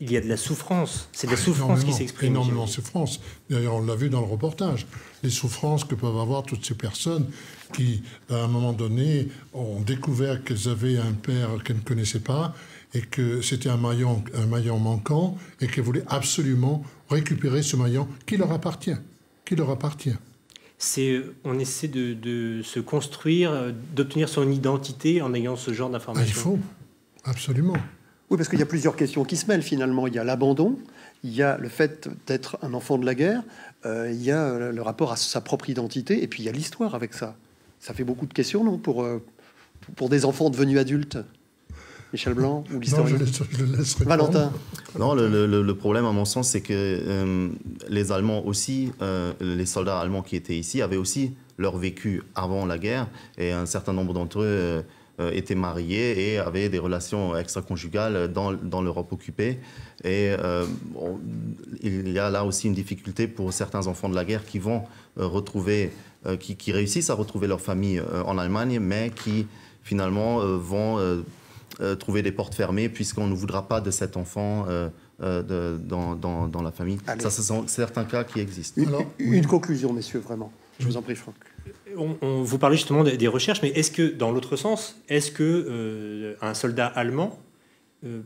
il y a de la souffrance. C'est de la souffrance qui s'exprime. Énormément de souffrance. D'ailleurs, on l'a vu dans le reportage. Les souffrances que peuvent avoir toutes ces personnes qui, à un moment donné, ont découvert qu'elles avaient un père qu'elles ne connaissaient pas et que c'était un maillon manquant et qu'elles voulaient absolument récupérer ce maillon qui leur appartient. On essaie de se construire, d'obtenir son identité en ayant ce genre d'informations. Il faut, absolument. Oui, parce qu'il y a plusieurs questions qui se mêlent finalement. Il y a l'abandon, il y a le fait d'être un enfant de la guerre, il y a le rapport à sa propre identité, et puis il y a l'histoire avec ça. Ça fait beaucoup de questions, non, pour des enfants devenus adultes? Michel Blanc ou l'historien? Non, je le laisse répondre. Valentin? Non, le problème, à mon sens, c'est que les Allemands aussi, les soldats allemands qui étaient ici, avaient aussi leur vécu avant la guerre, et un certain nombre d'entre eux étaient mariés et avaient des relations extra-conjugales dans l'Europe occupée. Et il y a là aussi une difficulté pour certains enfants de la guerre qui vont qui réussissent à retrouver leur famille en Allemagne, mais qui finalement vont trouver des portes fermées puisqu'on ne voudra pas de cet enfant dans la famille. Allez. Ça, ce sont certains cas qui existent. Une conclusion, messieurs, vraiment. Je vous en prie, Franck. On vous parlait justement des recherches, mais est-ce que, dans l'autre sens, est-ce que un soldat allemand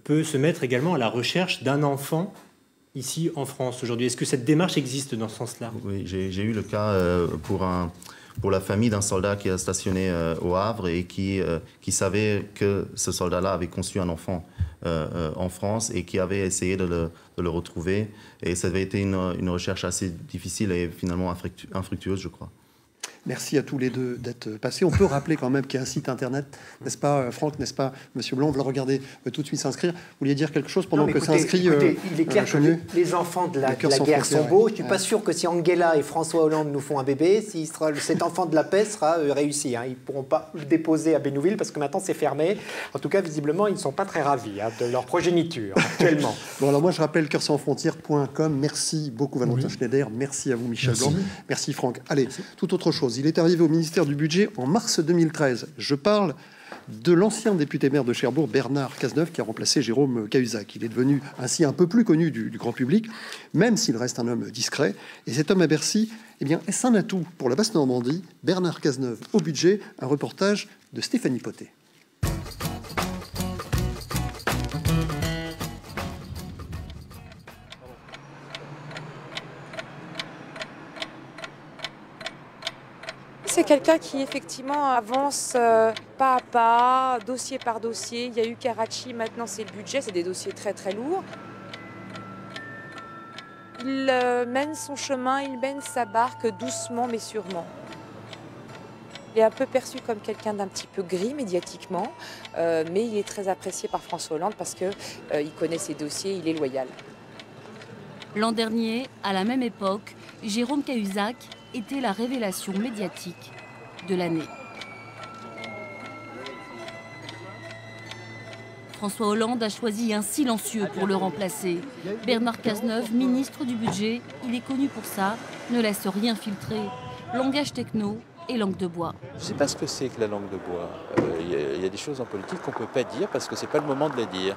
peut se mettre également à la recherche d'un enfant ici en France aujourd'hui? Est-ce que cette démarche existe dans ce sens-là? Oui, j'ai eu le cas pour la famille d'un soldat qui a stationné au Havre et qui savait que ce soldat-là avait conçu un enfant en France et qui avait essayé de le retrouver. Et ça avait été une recherche assez difficile et finalement infructueuse, je crois. Merci à tous les deux d'être passés. On peut rappeler quand même qu'il y a un site internet, n'est-ce pas, Franck, n'est-ce pas, Monsieur Blanc? On va le regarder tout de suite s'inscrire. Vous vouliez dire quelque chose pendant que s'inscrit il est clair que les enfants de la guerre sont beaux. Je ne suis pas sûr que si Angela et François Hollande nous font un bébé, cet enfant de la paix sera réussi. Ils ne pourront pas le déposer à Bénouville parce que maintenant c'est fermé. En tout cas, visiblement, ils ne sont pas très ravis de leur progéniture actuellement. Bon, alors moi je rappelle cœursansfrontières.com. Merci beaucoup Valentin Schneider. Merci à vous Michel Blanc. Merci Franck. Allez, toute autre chose. Il est arrivé au ministère du Budget en mars 2013. Je parle de l'ancien député maire de Cherbourg, Bernard Cazeneuve, qui a remplacé Jérôme Cahuzac. Il est devenu ainsi un peu plus connu du grand public, même s'il reste un homme discret. Et cet homme à Bercy, eh bien, est-ce un atout pour la Basse-Normandie? Bernard Cazeneuve au budget, un reportage de Stéphanie Potet. C'est quelqu'un qui effectivement avance pas à pas, dossier par dossier. Il y a eu Karachi, maintenant c'est le budget, c'est des dossiers très très lourds. Il mène son chemin, il mène sa barque doucement mais sûrement. Il est un peu perçu comme quelqu'un d'un petit peu gris médiatiquement, mais il est très apprécié par François Hollande parce qu'il connaît ses dossiers, il est loyal. L'an dernier, à la même époque, Jérôme Cahuzac était la révélation médiatique de l'année. François Hollande a choisi un silencieux pour le remplacer. Bernard Cazeneuve, ministre du Budget, il est connu pour ça, ne laisse rien filtrer. Langage techno et langue de bois. Je ne sais pas ce que c'est que la langue de bois. Il y a des choses en politique qu'on ne peut pas dire parce que ce n'est pas le moment de les dire.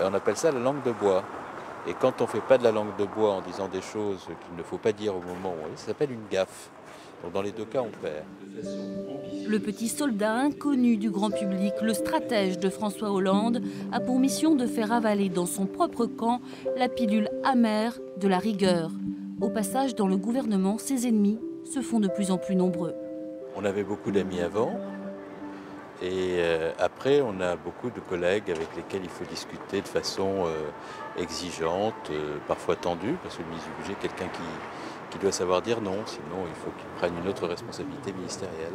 On appelle ça la langue de bois. Et quand on ne fait pas de la langue de bois en disant des choses qu'il ne faut pas dire au moment où ça s'appelle une gaffe. Donc dans les deux cas, on perd. Le petit soldat inconnu du grand public, le stratège de François Hollande, a pour mission de faire avaler dans son propre camp la pilule amère de la rigueur. Au passage, dans le gouvernement, ses ennemis se font de plus en plus nombreux. On avait beaucoup d'amis avant. Et après, on a beaucoup de collègues avec lesquels il faut discuter de façon exigeante, parfois tendue, parce que le ministre du Budget est quelqu'un qui doit savoir dire non, sinon il faut qu'il prenne une autre responsabilité ministérielle.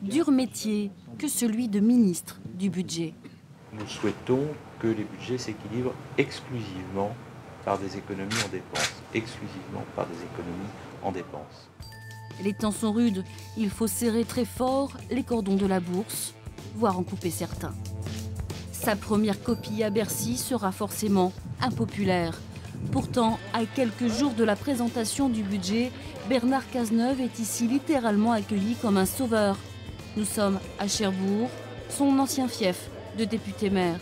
Dur métier que celui de ministre du Budget. Nous souhaitons que les budgets s'équilibrent exclusivement par des économies en dépenses. Exclusivement par des économies en dépenses. Les temps sont rudes, il faut serrer très fort les cordons de la bourse, voire en couper certains. Sa première copie à Bercy sera forcément impopulaire. Pourtant, à quelques jours de la présentation du budget, Bernard Cazeneuve est ici littéralement accueilli comme un sauveur. Nous sommes à Cherbourg, son ancien fief de député-maire.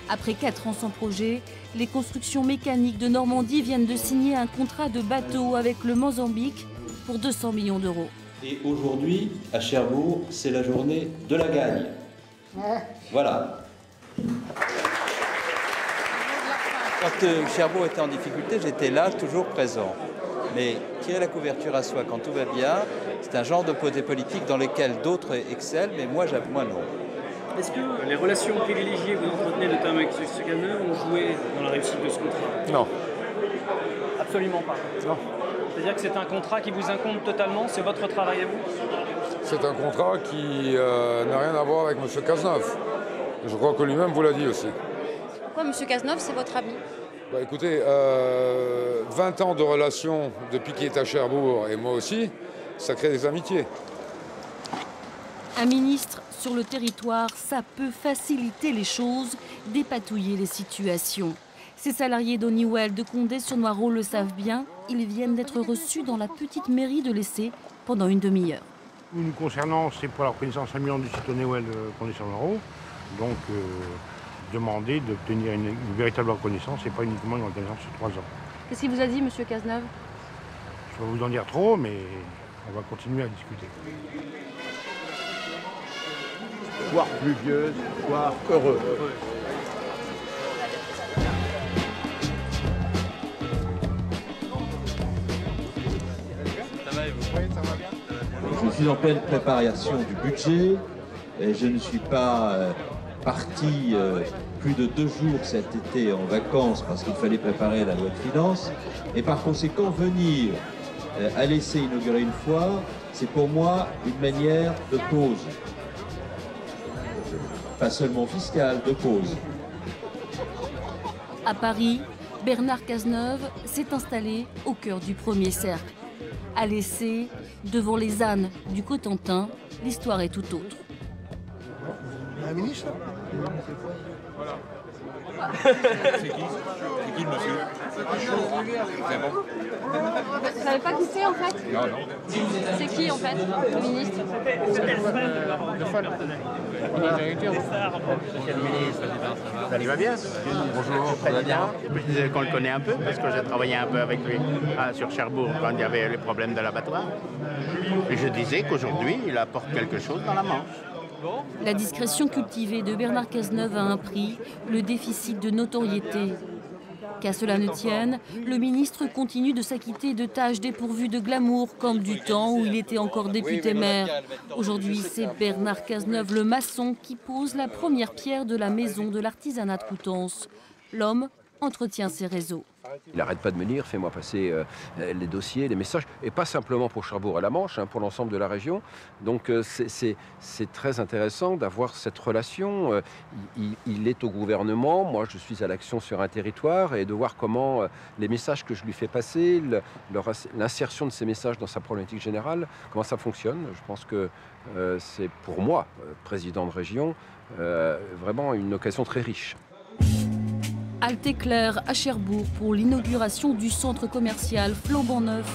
Après 4 ans sans projet, les constructions mécaniques de Normandie viennent de signer un contrat de bateau avec le Mozambique pour 200 millions d'euros. Et aujourd'hui, à Cherbourg, c'est la journée de la gagne. Voilà. Quand Cherbourg était en difficulté, j'étais là, toujours présent. Mais tirer la couverture à soi quand tout va bien, c'est un genre de côté politique dans lequel d'autres excellent, mais moi non. Est-ce que les relations privilégiées que vous entretenez notamment avec ce Cazeneuve ont joué dans la réussite de ce contrat? Non. Absolument pas. Non. C'est-à-dire que c'est un contrat qui vous incombe totalement, c'est votre travail à vous? C'est un contrat qui n'a rien à voir avec M. Cazeneuve. Je crois que lui-même vous l'a dit aussi. Pourquoi M. Cazeneuve, c'est votre ami? Bah, écoutez, 20 ans de relation depuis qu'il est à Cherbourg et moi aussi, ça crée des amitiés. Un ministre sur le territoire, ça peut faciliter les choses, dépatouiller les situations. Ces salariés d'Honeywell de Condé-sur-Noireau le savent bien, ils viennent d'être reçus dans la petite mairie de l'Essai pendant une demi-heure. Nous concernant, c'est pour la reconnaissance ambiante du site Honeywell de Condé-sur-Noireau. Donc, demander d'obtenir une véritable reconnaissance et pas uniquement une reconnaissance sur 3 ans. Qu'est-ce qu'il vous a dit, M. Cazeneuve? Je vais vous en dire trop, mais on va continuer à discuter. Soir pluvieuse, soir heureux. Je suis en pleine préparation du budget et je ne suis pas parti plus de 2 jours cet été en vacances parce qu'il fallait préparer la loi de finances. Et par conséquent, venir à laisser inaugurer une foire, c'est pour moi une manière de pause. Pas seulement fiscale, de pause. À Paris, Bernard Cazeneuve s'est installé au cœur du premier cercle. À l'essai, devant les ânes du Cotentin, l'histoire est tout autre. Un ministre ? C'est qui le monsieur? C'est bon. Vous n'avez pas goûté en fait? Non, non. C'est qui en fait, le ministre? Le fol. Ça va bien? Bonjour, ça va bien? Je disais qu'on le connaît un peu parce que j'ai travaillé un peu avec lui sur Cherbourg quand il y avait les problèmes de l'abattoir. Et je disais qu'aujourd'hui, il apporte quelque chose dans la Manche. La discrétion cultivée de Bernard Cazeneuve a un prix, le déficit de notoriété. Qu'à cela ne tienne, le ministre continue de s'acquitter de tâches dépourvues de glamour, comme du temps où il était encore député-maire. Aujourd'hui, c'est Bernard Cazeneuve, le maçon, qui pose la première pierre de la maison de l'artisanat de Coutances. L'homme entretient ses réseaux. Il n'arrête pas de me dire, fais-moi passer les dossiers, les messages, et pas simplement pour Cherbourg et la Manche, pour l'ensemble de la région. Donc c'est très intéressant d'avoir cette relation. Il est au gouvernement, moi je suis à l'action sur un territoire, et de voir comment les messages que je lui fais passer, l'insertion de ces messages dans sa problématique générale, comment ça fonctionne. Je pense que c'est pour moi, président de région, vraiment une occasion très riche. Halte éclair à Cherbourg pour l'inauguration du centre commercial flambant neuf.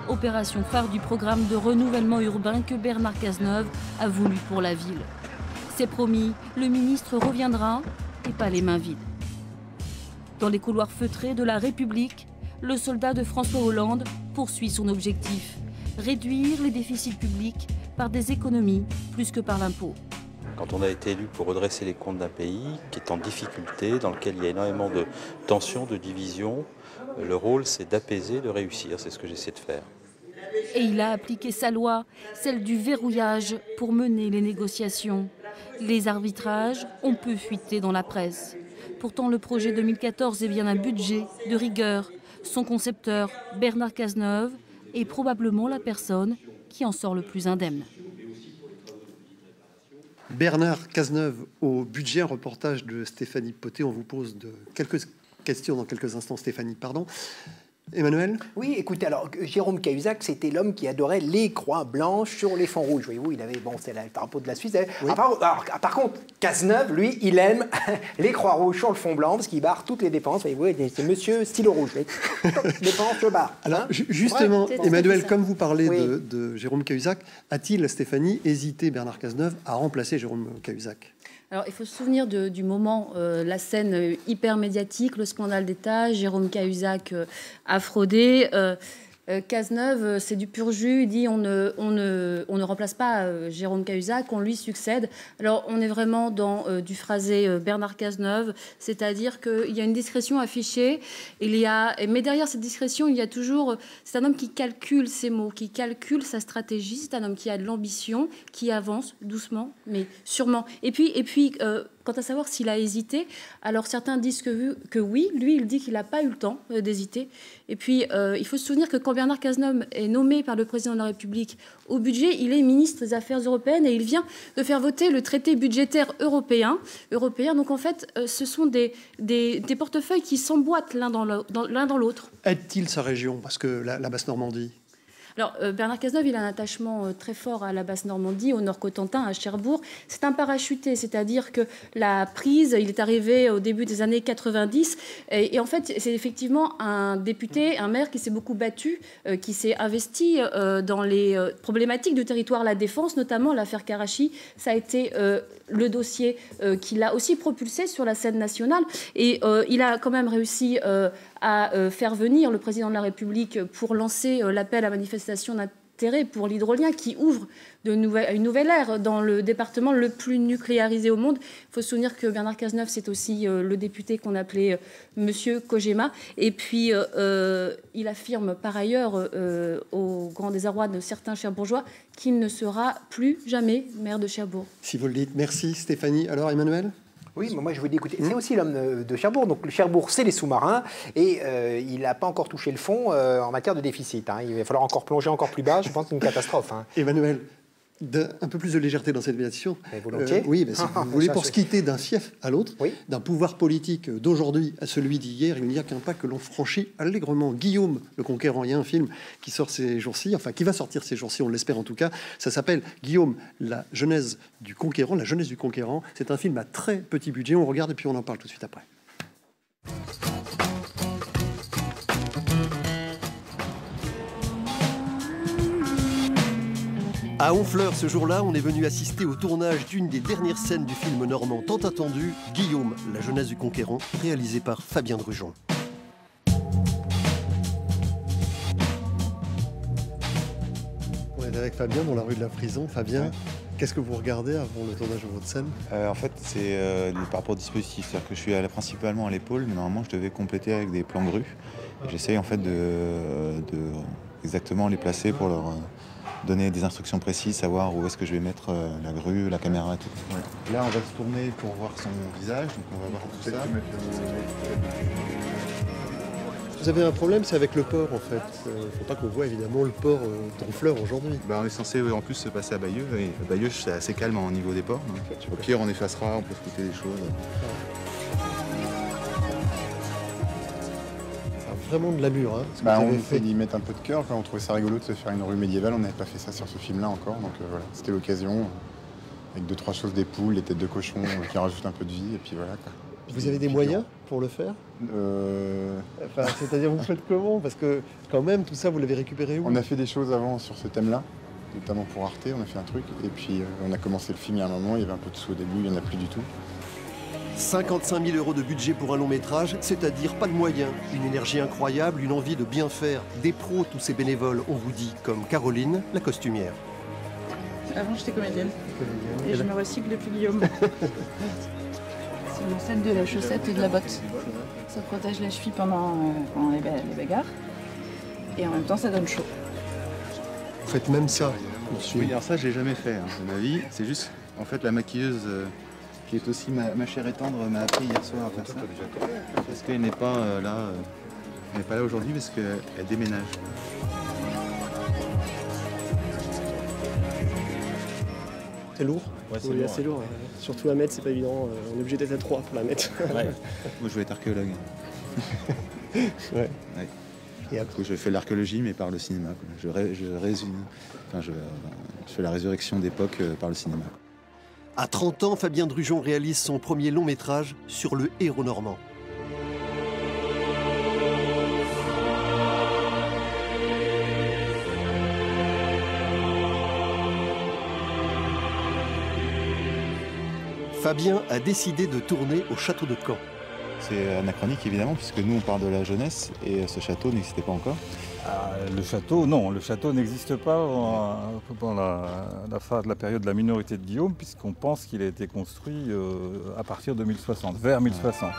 Opération phare du programme de renouvellement urbain que Bernard Cazeneuve a voulu pour la ville. C'est promis, le ministre reviendra et pas les mains vides. Dans les couloirs feutrés de la République, le soldat de François Hollande poursuit son objectif. Réduire les déficits publics par des économies plus que par l'impôt. Quand on a été élu pour redresser les comptes d'un pays qui est en difficulté, dans lequel il y a énormément de tensions, de divisions, le rôle c'est d'apaiser, de réussir. C'est ce que j'essaie de faire. Et il a appliqué sa loi, celle du verrouillage, pour mener les négociations. Les arbitrages ont peu fuité dans la presse. Pourtant, le projet 2014 est bien un budget de rigueur. Son concepteur, Bernard Cazeneuve, est probablement la personne qui en sort le plus indemne. Bernard Cazeneuve au budget, un reportage de Stéphanie Poté. On vous pose quelques questions dans quelques instants, Stéphanie, pardon. Emmanuel ? Oui, écoutez, alors Jérôme Cahuzac, c'était l'homme qui adorait les croix blanches sur les fonds rouges. Voyez-vous, il avait, bon, c'est le drapeau de la Suisse. Oui. Par contre, Cazeneuve, lui, il aime les croix rouges sur le fond blanc parce qu'il barre toutes les dépenses. Voyez-vous, c'est monsieur stylo rouge. Dépenses, je barre. Alors, hein, justement, ouais, Emmanuel, comme vous parlez de Jérôme Cahuzac, a-t-il, Stéphanie, hésité, Bernard Cazeneuve, à remplacer Jérôme Cahuzac ? Alors, il faut se souvenir du moment, la scène hyper médiatique, le scandale d'État, Jérôme Cahuzac a fraudé. Cazeneuve, c'est du pur jus, il dit on ne remplace pas Jérôme Cahuzac, on lui succède. Alors on est vraiment dans du phrasé Bernard Cazeneuve, c'est-à-dire qu'il y a une discrétion affichée, mais derrière cette discrétion, il y a toujours... C'est un homme qui calcule ses mots, qui calcule sa stratégie, c'est un homme qui a de l'ambition, qui avance doucement, mais sûrement. Et puis quant à savoir s'il a hésité, alors certains disent que oui, lui, il dit qu'il n'a pas eu le temps d'hésiter. Et puis, il faut se souvenir que quand Bernard Cazeneuve est nommé par le président de la République au budget, il est ministre des Affaires européennes et il vient de faire voter le traité budgétaire européen. Donc, en fait, ce sont des portefeuilles qui s'emboîtent l'un dans l'autre. Aide-t-il sa région ? Parce que la Basse-Normandie... Alors, Bernard Cazeneuve, il a un attachement très fort à la Basse-Normandie, au Nord-Cotentin, à Cherbourg. C'est un parachuté, c'est-à-dire que la prise, il est arrivé au début des années 90. Et en fait, c'est effectivement un député, un maire qui s'est beaucoup battu, qui s'est investi dans les problématiques du territoire, la défense, notamment l'affaire Karachi. Ça a été le dossier qui l'a aussi propulsé sur la scène nationale. Et il a quand même réussi à faire venir le président de la République pour lancer l'appel à manifestation d'intérêt pour l'hydrolien qui ouvre une nouvelle ère dans le département le plus nucléarisé au monde. Il faut se souvenir que Bernard Cazeneuve, c'est aussi le député qu'on appelait Monsieur Kojema. Et puis, il affirme par ailleurs, au grand désarroi de certains Cherbourgeois, qu'il ne sera plus jamais maire de Cherbourg. Si vous le dites. Merci Stéphanie. Alors Emmanuel ? Oui, mais moi je vous dis, écoutez, c'est aussi l'homme de Cherbourg. Donc le Cherbourg, c'est les sous-marins et il n'a pas encore touché le fond en matière de déficit. Hein. Il va falloir encore plonger encore plus bas, je pense que c'est une catastrophe. Hein. Emmanuel, un peu plus de légèreté dans cette médiation. Volontiers. Oui, mais si vous voulez, pour se quitter d'un fief à l'autre, d'un pouvoir politique d'aujourd'hui à celui d'hier, il n'y a qu'un pas que l'on franchit allègrement. Guillaume le Conquérant, il y a un film qui sort ces jours-ci, enfin qui va sortir ces jours-ci, on l'espère en tout cas. Ça s'appelle Guillaume, la genèse du Conquérant, la jeunesse du Conquérant. C'est un film à très petit budget. On regarde et puis on en parle tout de suite après. À Honfleur, ce jour-là, on est venu assister au tournage d'une des dernières scènes du film normand tant attendu, Guillaume, la jeunesse du Conquérant, réalisé par Fabien Drujon. On est avec Fabien dans la rue de la Prison. Fabien, qu'est-ce que vous regardez avant le tournage de votre scène? En fait, c'est par rapport au dispositif. C'est-à-dire que je suis principalement à l'épaule, mais normalement, je devais compléter avec des plans grues. J'essaye en fait de exactement les placer pour leur donner des instructions précises, savoir où est-ce que je vais mettre la grue, la caméra et tout. Ouais. Là, on va se tourner pour voir son visage, donc on va voir tout ça. Vous avez un problème, c'est avec le port en fait. Il ne faut pas qu'on voit évidemment le port d'Honfleur aujourd'hui. On est censé en plus se passer à Bayeux, et Bayeux c'est assez calme au niveau des ports. Donc, au pire, on effacera, on peut scouter des choses. Vraiment de l'allure, hein, on essaie d'y mettre un peu de cœur. On trouvait ça rigolo de se faire une rue médiévale. On n'avait pas fait ça sur ce film-là encore, donc voilà, c'était l'occasion. Avec 2-3 choses, des poules, des têtes de cochon qui rajoutent un peu de vie, et puis voilà. Quoi. Vous avez des moyens pour le faire enfin, c'est-à-dire, vous faites comment? Parce que quand même, tout ça, vous l'avez récupéré où? On a fait des choses avant sur ce thème-là, notamment pour Arte, on a fait un truc. Et puis on a commencé le film il y a un moment, il y avait un peu de sous au début, il n'y en a plus du tout. 55 000 € de budget pour un long métrage, c'est-à-dire pas de moyens, une énergie incroyable, une envie de bien faire, des pros, tous ces bénévoles, on vous dit, comme Caroline, la costumière. Avant, j'étais comédienne. Et je me recycle depuis Guillaume. C'est mon set de la chaussette et de la botte. Ça protège la cheville pendant les bagarres. Et en même temps, ça donne chaud. Vous faites même ça? Oui, alors ça, je l'ai jamais fait de ma vie. C'est juste, en fait, la maquilleuse qui est aussi ma chère et tendre m'a appris hier soir à faire ça. Parce qu'elle n'est pas là, elle n'est pas là aujourd'hui parce qu'elle déménage. C'est lourd? Ouais, c'est assez lourd. Surtout à mettre, c'est pas évident. On est obligé d'être à 3 pour la mettre. Ouais. Moi, je vais être archéologue. Ouais. Et après, je fais l'archéologie, mais par le cinéma. Je fais la résurrection d'époque par le cinéma. À 30 ans, Fabien Drujon réalise son premier long métrage sur le héros normand. Fabien a décidé de tourner au château de Caen. C'est anachronique évidemment, puisque nous on parle de la jeunesse et ce château n'existait pas encore. Le château, non, le château n'existe pas pendant la période de la minorité de Guillaume, puisqu'on pense qu'il a été construit à partir de 1060, vers 1060.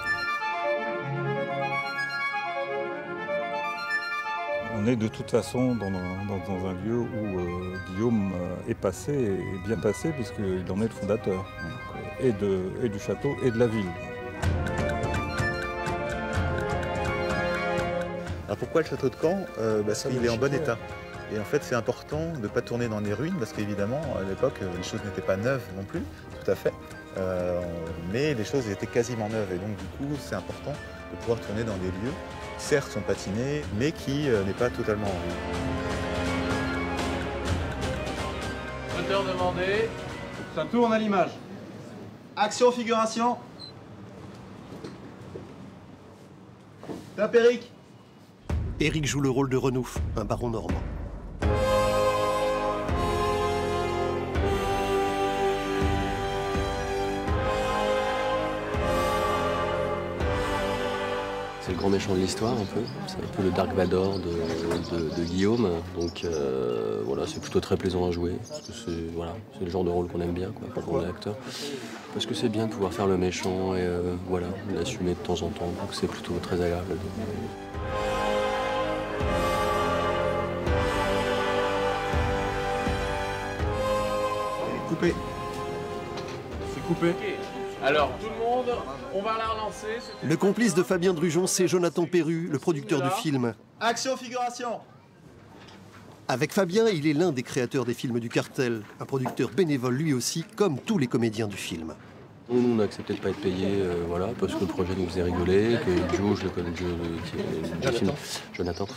On est de toute façon dans un lieu où Guillaume est passé, et bien passé, puisqu'il en est le fondateur, et du château et de la ville. Alors pourquoi le château de Caen? Parce qu'il est en bon état. Et en fait, c'est important de ne pas tourner dans des ruines, parce qu'évidemment, à l'époque, les choses n'étaient pas neuves non plus, tout à fait. Mais les choses étaient quasiment neuves. Et donc, du coup, c'est important de pouvoir tourner dans des lieux, certes, sont patinés, mais qui n'est pas totalement en ruine. Moteur demandé. Ça tourne à l'image. Action, figuration. Top, Eric. Eric joue le rôle de Renouf, un baron normand. C'est le grand méchant de l'histoire un peu, c'est un peu le Dark Vador de Guillaume, donc voilà, c'est plutôt très plaisant à jouer, parce que c'est le genre de rôle qu'on aime bien quoi, quand on est acteur, parce que c'est bien de pouvoir faire le méchant et voilà, l'assumer de temps en temps, donc c'est plutôt très agréable. Coupé. C'est coupé. Alors, tout le monde, on va la relancer. Le complice de Fabien Drugeon, c'est Jonathan Perru, le producteur du film. Action, figuration. Avec Fabien, il est l'un des créateurs des films du cartel, un producteur bénévole lui aussi, comme tous les comédiens du film. Nous, on a accepté de ne pas être payé, voilà, parce que le projet nous faisait rigoler, que Joe, je le connais, Jonathan,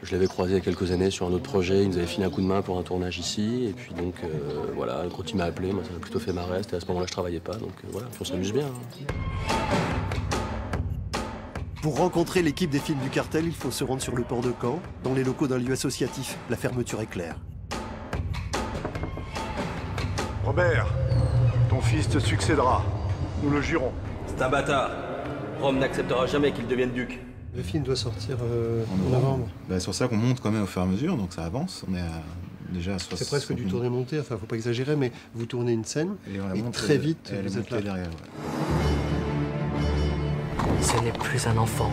je l'avais croisé il y a quelques années sur un autre projet, il nous avait filé un coup de main pour un tournage ici, et puis donc, voilà, quand il m'a appelé, moi, ça m'a plutôt fait marrer, c'était à ce moment-là, je travaillais pas, donc voilà, on s'amuse bien. Hein. Pour rencontrer l'équipe des films du cartel, il faut se rendre sur le port de Caen, dans les locaux d'un lieu associatif. La fermeture est claire. Robert, ton fils te succédera. Nous le jurons. C'est un bâtard. Rome n'acceptera jamais qu'il devienne duc. Le film doit sortir en novembre. Bah, sur ça qu'on monte quand même au fur et à mesure, donc ça avance. On est déjà à 60. C'est presque du tourné-monté, enfin faut pas exagérer, mais vous tournez une scène et très vite vous êtes là. Derrière, Ce n'est plus un enfant.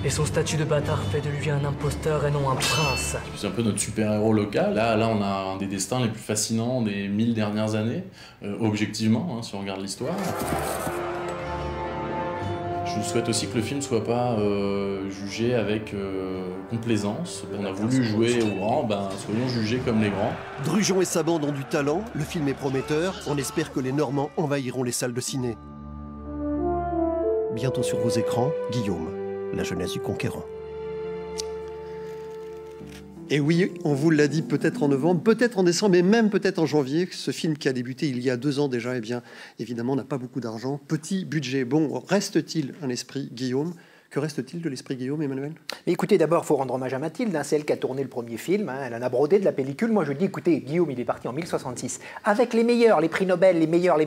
Et son statut de bâtard fait de lui un imposteur et non un prince. C'est un peu notre super-héros local. Là, on a un des destins les plus fascinants des 1000 dernières années, objectivement, hein, si on regarde l'histoire. Je souhaite aussi que le film ne soit pas jugé avec complaisance. On a voulu jouer aux grands, soyons jugés comme les grands. Drugeon et sa bande ont du talent, le film est prometteur. On espère que les Normands envahiront les salles de ciné. Bientôt sur vos écrans, Guillaume, la jeunesse du conquérant. Et oui, on vous l'a dit, peut-être en novembre, peut-être en décembre, mais même peut-être en janvier. Ce film qui a débuté il y a 2 ans déjà, eh bien, évidemment, n'a pas beaucoup d'argent. Petit budget. Bon, reste-t-il un esprit Guillaume ? Que reste-t-il de l'esprit Guillaume, Emmanuel ? Mais écoutez, d'abord, il faut rendre hommage à Mathilde, hein, c'est elle qui a tourné le premier film, hein, elle en a brodé de la pellicule. Moi, je dis, écoutez, Guillaume, il est parti en 1066, avec les meilleurs, les prix Nobel, les meilleurs,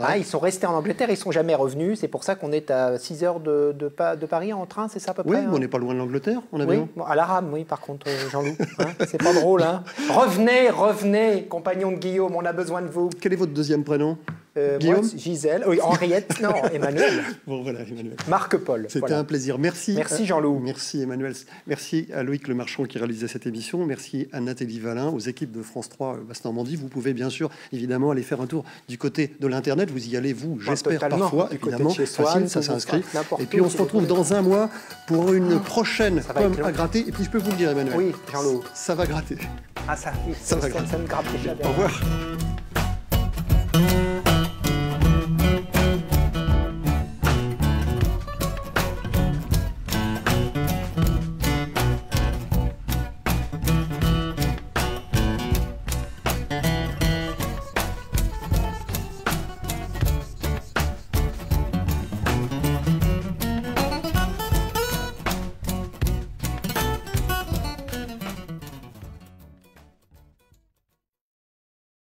hein, ils sont restés en Angleterre, ils ne sont jamais revenus, c'est pour ça qu'on est à 6 heures de Paris en train, c'est ça à peu près ? Oui, mais on n'est pas loin de l'Angleterre, on a bien. Bon, à la rame, oui, par contre, Jean-Loup, hein, c'est pas drôle. Hein. Revenez, compagnon de Guillaume, on a besoin de vous. Quel est votre deuxième prénom ? Guillaume, moi, Gisèle, oui, Henriette, non, Emmanuel. Bon, voilà, Emmanuel. Marc-Paul. C'était un plaisir. Merci. Merci Jean-Loup. Merci Emmanuel. Merci à Loïc Lemarchand qui réalisait cette émission. Merci à Nathalie Valin, aux équipes de France 3 Basse-Normandie. Vous pouvez bien sûr, évidemment, aller faire un tour du côté de l'Internet. Vous y allez, vous, j'espère, parfois, évidemment. Facile, ça s'inscrit. Et puis on se retrouve dans un mois pour une prochaine pomme à gratter. Et puis je peux vous le dire, Emmanuel. Oui, Jean-Loup. Ça va gratter. Ah, ça va gratter. Ça me gratte déjà. Au revoir.